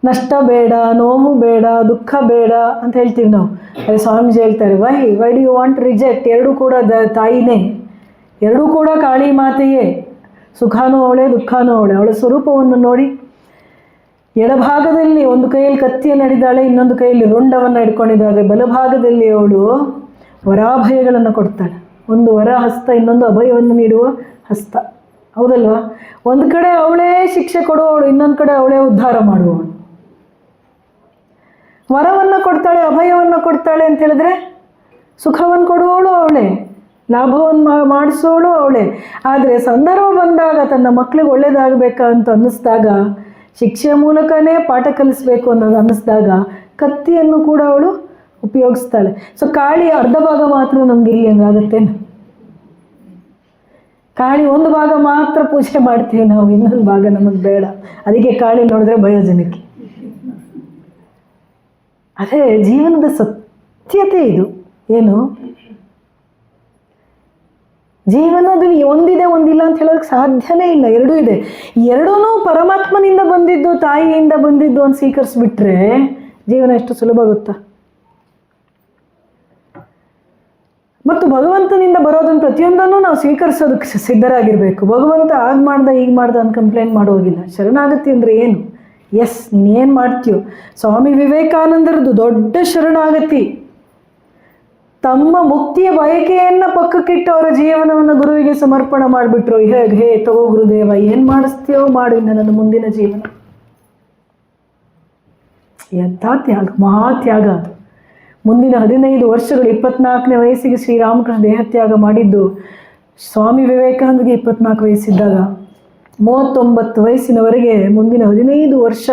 ನಷ್ಟ ಬೇಡ, ನೋವು ಬೇಡ, ದುಃಖ ಬೇಡ ಅಂತ ಹೇಳ್ತೀವಿ ನಾವು. ಅದೇ ಸ್ವಾಮೀಜಿ ಹೇಳ್ತಾರೆ, why do you want reject? ಎರಡೂ ಕೂಡ ತಾಯಿನೇ, ಎರಡೂ ಕೂಡ ಕಾಳಿ ಮಾತೆಯೇ. ಸುಖನೂ ಅವಳೆ, ದುಃಖನೂ ಅವಳೆ. ಅವಳ ಸ್ವರೂಪವನ್ನು ನೋಡಿ, ಎಡಭಾಗದಲ್ಲಿ ಒಂದು ಕೈಯಲ್ಲಿ ಕತ್ತಿಯನ್ನು ಹಿಡಿದಾಳೆ, ಇನ್ನೊಂದು ಕೈಯಲ್ಲಿ ರುಂಡವನ್ನು ಹಿಡ್ಕೊಂಡಿದ್ದಾಳೆ. ಬಲಭಾಗದಲ್ಲಿ ಅವಳು ವರಾಭಯಗಳನ್ನು ಕೊಡ್ತಾಳೆ. ಒಂದು ವರ ಹಸ್ತ, ಇನ್ನೊಂದು ಅಭಯವನ್ನು ನೀಡುವ ಹಸ್ತ, ಹೌದಲ್ವಾ? ಒಂದು ಕಡೆ ಅವಳೇ ಶಿಕ್ಷೆ ಕೊಡುವವಳು, ಇನ್ನೊಂದು ಕಡೆ ಅವಳೇ ಉದ್ಧಾರ ಮಾಡುವವಳು. ವರವನ್ನು ಕೊಡ್ತಾಳೆ, ಅಭಯವನ್ನು ಕೊಡ್ತಾಳೆ ಅಂತ ಹೇಳಿದ್ರೆ ಸುಖವನ್ನು ಕೊಡುವವಳು ಅವಳೇ, ಲಾಭವನ್ನು ಮಾಡಿಸೋಳು ಅವಳೇ. ಆದರೆ ಸಂದರ್ಭ ಬಂದಾಗ ತನ್ನ ಮಕ್ಕಳಿಗೆ ಒಳ್ಳೇದಾಗಬೇಕಾ ಅಂತ ಅನ್ನಿಸ್ದಾಗ, ಶಿಕ್ಷೆಯ ಮೂಲಕನೇ ಪಾಠ ಕಲಿಸ್ಬೇಕು ಅನ್ನೋದು ಅನ್ನಿಸ್ದಾಗ ಕತ್ತಿಯನ್ನು ಕೂಡ ಅವಳು ಉಪಯೋಗಿಸ್ತಾಳೆ. ಸೊ ಕಾಳಿ ಅರ್ಧ ಭಾಗ ಮಾತ್ರ ನಮ್ಗೆ ಇಲ್ಲಿ ಹಂಗಾಗತ್ತೇನು? ಕಾಳಿ ಒಂದು ಭಾಗ ಮಾತ್ರ ಪೂಜೆ ಮಾಡ್ತೀವಿ ನಾವು, ಇನ್ನೊಂದು ಭಾಗ ನಮಗೆ ಬೇಡ. ಅದಕ್ಕೆ ಕಾಳಿ ನೋಡಿದ್ರೆ ಭಯ ಜನಕ್ಕೆ. ಅದೇ ಜೀವನದ ಸತ್ಯತೆ ಇದು. ಏನು ಜೀವನದಲ್ಲಿ ಒಂದಿದೆ ಒಂದಿಲ್ಲ ಅಂತ ಹೇಳೋದಕ್ಕೆ ಸಾಧ್ಯನೇ ಇಲ್ಲ. ಎರಡೂ ಇದೆ. ಎರಡೂ ಪರಮಾತ್ಮನಿಂದ ಬಂದಿದ್ದು, ತಾಯಿಯಿಂದ ಬಂದಿದ್ದು ಅಂತ ಸ್ವೀಕರಿಸ್ಬಿಟ್ರೆ ಜೀವನ ಎಷ್ಟು ಸುಲಭ ಗೊತ್ತಾ? ಮತ್ತು ಭಗವಂತನಿಂದ ಬರೋದನ್ನು ಪ್ರತಿಯೊಂದನ್ನು ನಾವು ಸ್ವೀಕರಿಸೋದಕ್ಕೆ ಸಿದ್ಧರಾಗಿರಬೇಕು. ಭಗವಂತ ಆಗ ಮಾಡ್ದ ಈಗ ಮಾಡ್ದ ಅಂತ ಕಂಪ್ಲೇಂಟ್ ಮಾಡೋಗಿಲ್ಲ. ಶರಣಾಗತಿ ಅಂದರೆ ಏನು? ಎಸ್, ನೀನೇನು ಮಾಡ್ತೀಯೋ. ಸ್ವಾಮಿ ವಿವೇಕಾನಂದರದ್ದು ದೊಡ್ಡ ಶರಣಾಗತಿ. ತಮ್ಮ ಮುಕ್ತಿಯ ಬಯಕೆಯನ್ನು ಪಕ್ಕಕ್ಕಿಟ್ಟು ಅವರ ಜೀವನವನ್ನು ಗುರುವಿಗೆ ಸಮರ್ಪಣೆ ಮಾಡಿಬಿಟ್ರು. ಹೇ ತಗೋ ಗುರುದೇವ, ಏನು ಮಾಡಿಸ್ತೀಯೋ ಮಾಡು ಇನ್ನು ನನ್ನ ಮುಂದಿನ ಜೀವನ. ಎಂಥ ತ್ಯಾಗ, ಮಹಾತ್ಯಾಗ ಅದು. ಮುಂದಿನ 15 ವರ್ಷಗಳು, 24ನೇ ವಯಸ್ಸಿಗೆ ಶ್ರೀರಾಮಕೃಷ್ಣ ದೇಹತ್ಯಾಗ ಮಾಡಿದ್ದು ಸ್ವಾಮಿ ವಿವೇಕಾನಂದಗೆ 24 ವಯಸ್ಸಿದ್ದಾಗ. 39 ವಯಸ್ಸಿನವರೆಗೆ ಮುಂದಿನ 15 ವರ್ಷ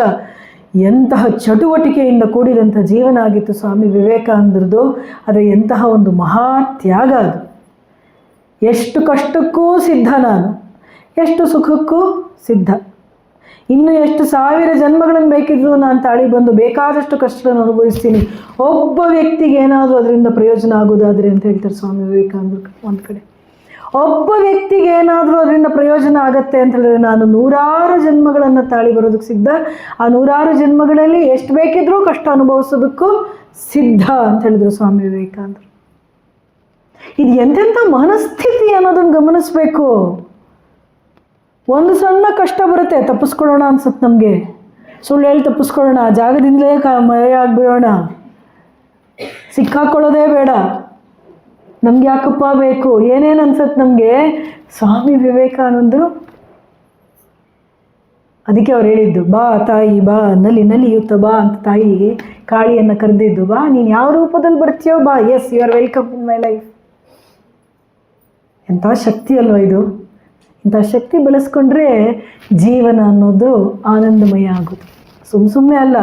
ಎಂತಹ ಚಟುವಟಿಕೆಯಿಂದ ಕೂಡಿದಂಥ ಜೀವನ ಆಗಿತ್ತು ಸ್ವಾಮಿ ವಿವೇಕಾನಂದರದು. ಆದರೆ ಎಂತಹ ಒಂದು ಮಹಾತ್ಯಾಗ ಅದು. ಎಷ್ಟು ಕಷ್ಟಕ್ಕೂ ಸಿದ್ಧ ನಾನು, ಎಷ್ಟು ಸುಖಕ್ಕೂ ಸಿದ್ಧ. ಇನ್ನು ಎಷ್ಟು 1000 ಜನ್ಮಗಳನ್ನು ಬೇಕಿದ್ರು ನಾನು ತಾಳಿ ಬಂದು ಬೇಕಾದಷ್ಟು ಕಷ್ಟಗಳನ್ನು ಅನುಭವಿಸ್ತೀನಿ, ಒಬ್ಬ ವ್ಯಕ್ತಿಗೆ ಏನಾದರೂ ಅದರಿಂದ ಪ್ರಯೋಜನ ಆಗೋದಾದರೆ ಅಂತ ಹೇಳ್ತಾರೆ ಸ್ವಾಮಿ ವಿವೇಕಾನಂದರು. ಒಂದು ಕಡೆ ಒಬ್ಬ ವ್ಯಕ್ತಿಗೆ ಏನಾದರೂ ಅದರಿಂದ ಪ್ರಯೋಜನ ಆಗತ್ತೆ ಅಂತ ಹೇಳಿದ್ರೆ ನಾನು 100 ಜನ್ಮಗಳನ್ನು ತಾಳಿ ಬರೋದಕ್ಕೆ ಸಿದ್ಧ. ಆ 100 ಜನ್ಮಗಳಲ್ಲಿ ಎಷ್ಟು ಬೇಕಿದ್ರೂ ಕಷ್ಟ ಅನುಭವಿಸೋದಕ್ಕೂ ಸಿದ್ಧ ಅಂತ ಹೇಳಿದ್ರು ಸ್ವಾಮಿ ವಿವೇಕಾನಂದರು. ಇದು ಎಂತೆಂಥ ಮನಸ್ಥಿತಿ ಅನ್ನೋದನ್ನು ಗಮನಿಸ್ಬೇಕು. ಒಂದು ಸಣ್ಣ ಕಷ್ಟ ಬರುತ್ತೆ, ತಪ್ಪಿಸ್ಕೊಳ್ಳೋಣ ಅನ್ಸುತ್ತೆ ನಮಗೆ. ಸುಳ್ಳು ಹೇಳಿ ತಪ್ಪಿಸ್ಕೊಳ್ಳೋಣ, ಜಾಗದಿಂದಲೇ ಮರೆ ಆಗಿಬಿಡೋಣ, ಸಿಕ್ಕಾಕೊಳ್ಳೋದೇ ಬೇಡ, ನಮ್ಗೆ ಯಾಕಪ್ಪ ಬೇಕು, ಏನೇನು ಅನ್ಸತ್ತೆ ನಮಗೆ. ಸ್ವಾಮಿ ವಿವೇಕಾನಂದರು ಅದಕ್ಕೆ ಅವ್ರು ಹೇಳಿದ್ದು, ಬಾ ತಾಯಿ ಬಾ, ನಲಿಯುತ್ತ ಬಾ ಅಂತ ತಾಯಿ ಕಾಳಿಯನ್ನು ಕರೆದಿದ್ದು. ಬಾ, ನೀನು ಯಾವ ರೂಪದಲ್ಲಿ ಬರ್ತೀಯೋ ಬಾ, yes you are welcome in my life. ಎಂಥ ಶಕ್ತಿ ಅಲ್ವ ಇದು. ಇಂಥ ಶಕ್ತಿ ಬೆಳೆಸ್ಕೊಂಡ್ರೆ ಜೀವನ ಅನ್ನೋದು ಆನಂದಮಯ ಆಗೋದು. ಸುಮ್ಮನೆ ಅಲ್ಲ.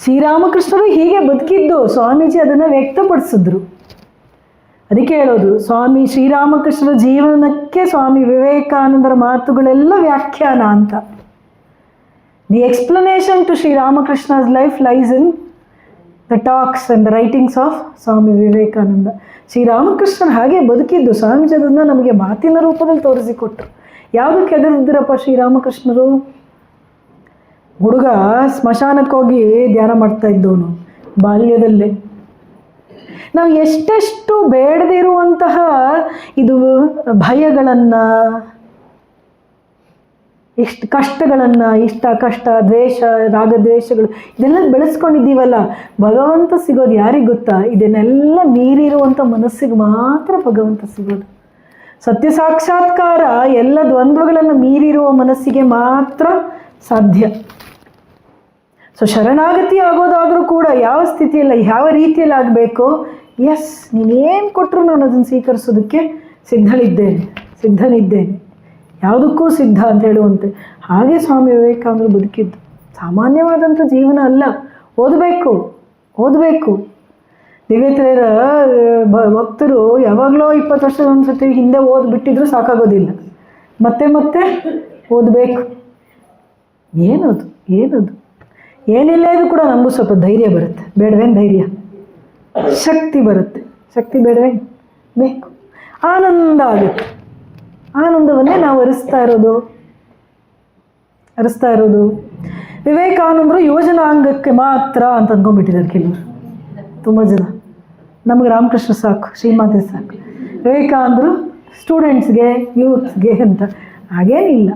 ಶ್ರೀರಾಮಕೃಷ್ಣರು ಹೀಗೆ ಬದುಕಿದ್ದು, ಸ್ವಾಮೀಜಿ ಅದನ್ನು ವ್ಯಕ್ತಪಡಿಸಿದ್ರು. ಅದಕ್ಕೆ ಹೇಳೋದು, ಸ್ವಾಮಿ ಶ್ರೀರಾಮಕೃಷ್ಣರ ಜೀವನಕ್ಕೆ ಸ್ವಾಮಿ ವಿವೇಕಾನಂದರ ಮಾತುಗಳೆಲ್ಲ ವ್ಯಾಖ್ಯಾನ ಅಂತ. The explanation to Sri Ramakrishna's life lies in the talks and the writings of Swami Vivekananda. ಶ್ರೀರಾಮಕೃಷ್ಣರು ಹಾಗೆ ಬದುಕಿದ್ದು, ಸ್ವಾಮೀಜಿ ಅದನ್ನು ನಮಗೆ ಮಾತಿನ ರೂಪದಲ್ಲಿ ತೋರಿಸಿಕೊಟ್ರು. ಯಾವುದಕ್ಕೆ ಎದುರಿದ್ದಿರಪ್ಪ ಶ್ರೀರಾಮಕೃಷ್ಣರು? ಹುಡುಗ ಸ್ಮಶಾನಕ್ಕೆ ಹೋಗಿ ಧ್ಯಾನ ಮಾಡ್ತಾ ಇದ್ದವನು ಬಾಲ್ಯದಲ್ಲೇ. ನಾವು ಎಷ್ಟೆಷ್ಟು ಬೇಡದಿರುವಂತಹ ಇದು ಭಯಗಳನ್ನು, ಎಷ್ಟು ಕಷ್ಟಗಳನ್ನು, ಇಷ್ಟ ಕಷ್ಟ, ದ್ವೇಷ, ರಾಗದ್ವೇಷಗಳು ಇದೆಲ್ಲ ಬೆಳೆಸ್ಕೊಂಡಿದ್ದೀವಲ್ಲ, ಭಗವಂತ ಸಿಗೋದು ಯಾರಿಗೆ ಗೊತ್ತಾ? ಇದನ್ನೆಲ್ಲ ಮೀರಿರುವಂಥ ಮನಸ್ಸಿಗೆ ಮಾತ್ರ ಭಗವಂತ ಸಿಗೋದು. ಸತ್ಯ ಸಾಕ್ಷಾತ್ಕಾರ ಎಲ್ಲ ದ್ವಂದ್ವಗಳನ್ನು ಮೀರಿರುವ ಮನಸ್ಸಿಗೆ ಮಾತ್ರ ಸಾಧ್ಯ. ಸೊ ಶರಣಾಗತಿ ಆಗೋದಾದರೂ ಕೂಡ ಯಾವ ಸ್ಥಿತಿಯಲ್ಲ, ಯಾವ ರೀತಿಯಲ್ಲಿ ಆಗಬೇಕು. ಎಸ್, ನೀನೇನು ಕೊಟ್ಟರು ನಾನು ಅದನ್ನು ಸ್ವೀಕರಿಸೋದಕ್ಕೆ ಸಿದ್ಧನಿದ್ದೇನೆ, ಯಾವುದಕ್ಕೂ ಸಿದ್ಧ ಅಂತ ಹೇಳುವಂತೆ. ಹಾಗೆ ಸ್ವಾಮಿ ವಿವೇಕಾನಂದರು ಬದುಕಿದ್ದು ಸಾಮಾನ್ಯವಾದಂಥ ಜೀವನ ಅಲ್ಲ. ಓದಬೇಕು. ದಿವ್ಯತೆಯರ ಭಕ್ತರು ಯಾವಾಗಲೋ 20 ವರ್ಷದ ಒಂದು ಸತಿ ಹಿಂದೆ ಓದ್ಬಿಟ್ಟಿದ್ರು ಸಾಕಾಗೋದಿಲ್ಲ, ಮತ್ತೆ ಓದಬೇಕು. ಏನದು ಏನಿಲ್ಲ ಇದು ಕೂಡ ನಮಗೂ ಸ್ವಲ್ಪ ಧೈರ್ಯ ಬರುತ್ತೆ. ಬೇಡವೇನು ಧೈರ್ಯ? ಶಕ್ತಿ ಬರುತ್ತೆ. ಶಕ್ತಿ ಬೇಡವೇನು? ಬೇಕು. ಆನಂದ ಆಗುತ್ತೆ. ಆನಂದವನ್ನೇ ನಾವು ಅರಿಸ್ತಾ ಇರೋದು. ವಿವೇಕಾನಂದರು ಯುವಜನಾಂಗಕ್ಕೆ ಮಾತ್ರ ಅಂತ ಅಂದ್ಕೊಂಡ್ಬಿಟ್ಟಿದ್ದಾರೆ ಕೆಲವರು, ತುಂಬ ಜನ. ನಮಗೆ ರಾಮಕೃಷ್ಣ ಸಾಕು, ಶ್ರೀಮಾತೆ ಸಾಕು. ವಿವೇಕಾನಂದರು ಸ್ಟೂಡೆಂಟ್ಸ್ಗೆ, ಯೂತ್ಸ್ಗೆ ಅಂತ. ಹಾಗೇನಿಲ್ಲ.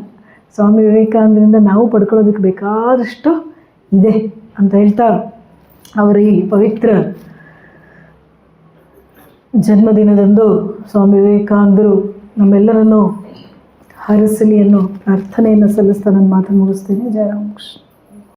ಸ್ವಾಮಿ ವಿವೇಕಾನಂದರಿಂದ ನಾವು ಪಡ್ಕೊಳ್ಳೋದಕ್ಕೆ ಬೇಕಾದಷ್ಟು ಇದೆ ಅಂತ ಹೇಳ್ತಾ, ಅವರ ಈ ಪವಿತ್ರ ಜನ್ಮದಿನದಂದು ಸ್ವಾಮಿ ವಿವೇಕಾನಂದರು ನಮ್ಮೆಲ್ಲರನ್ನು ಹರಸಲಿ ಅನ್ನೋ ಪ್ರಾರ್ಥನೆಯನ್ನು ಸಲ್ಲಿಸ್ತಾ ನನ್ನ ಮಾತನ್ನು ಮುಗಿಸ್ತೇನೆ. ಜಯ ರಾಮಕೃಷ್ಣ.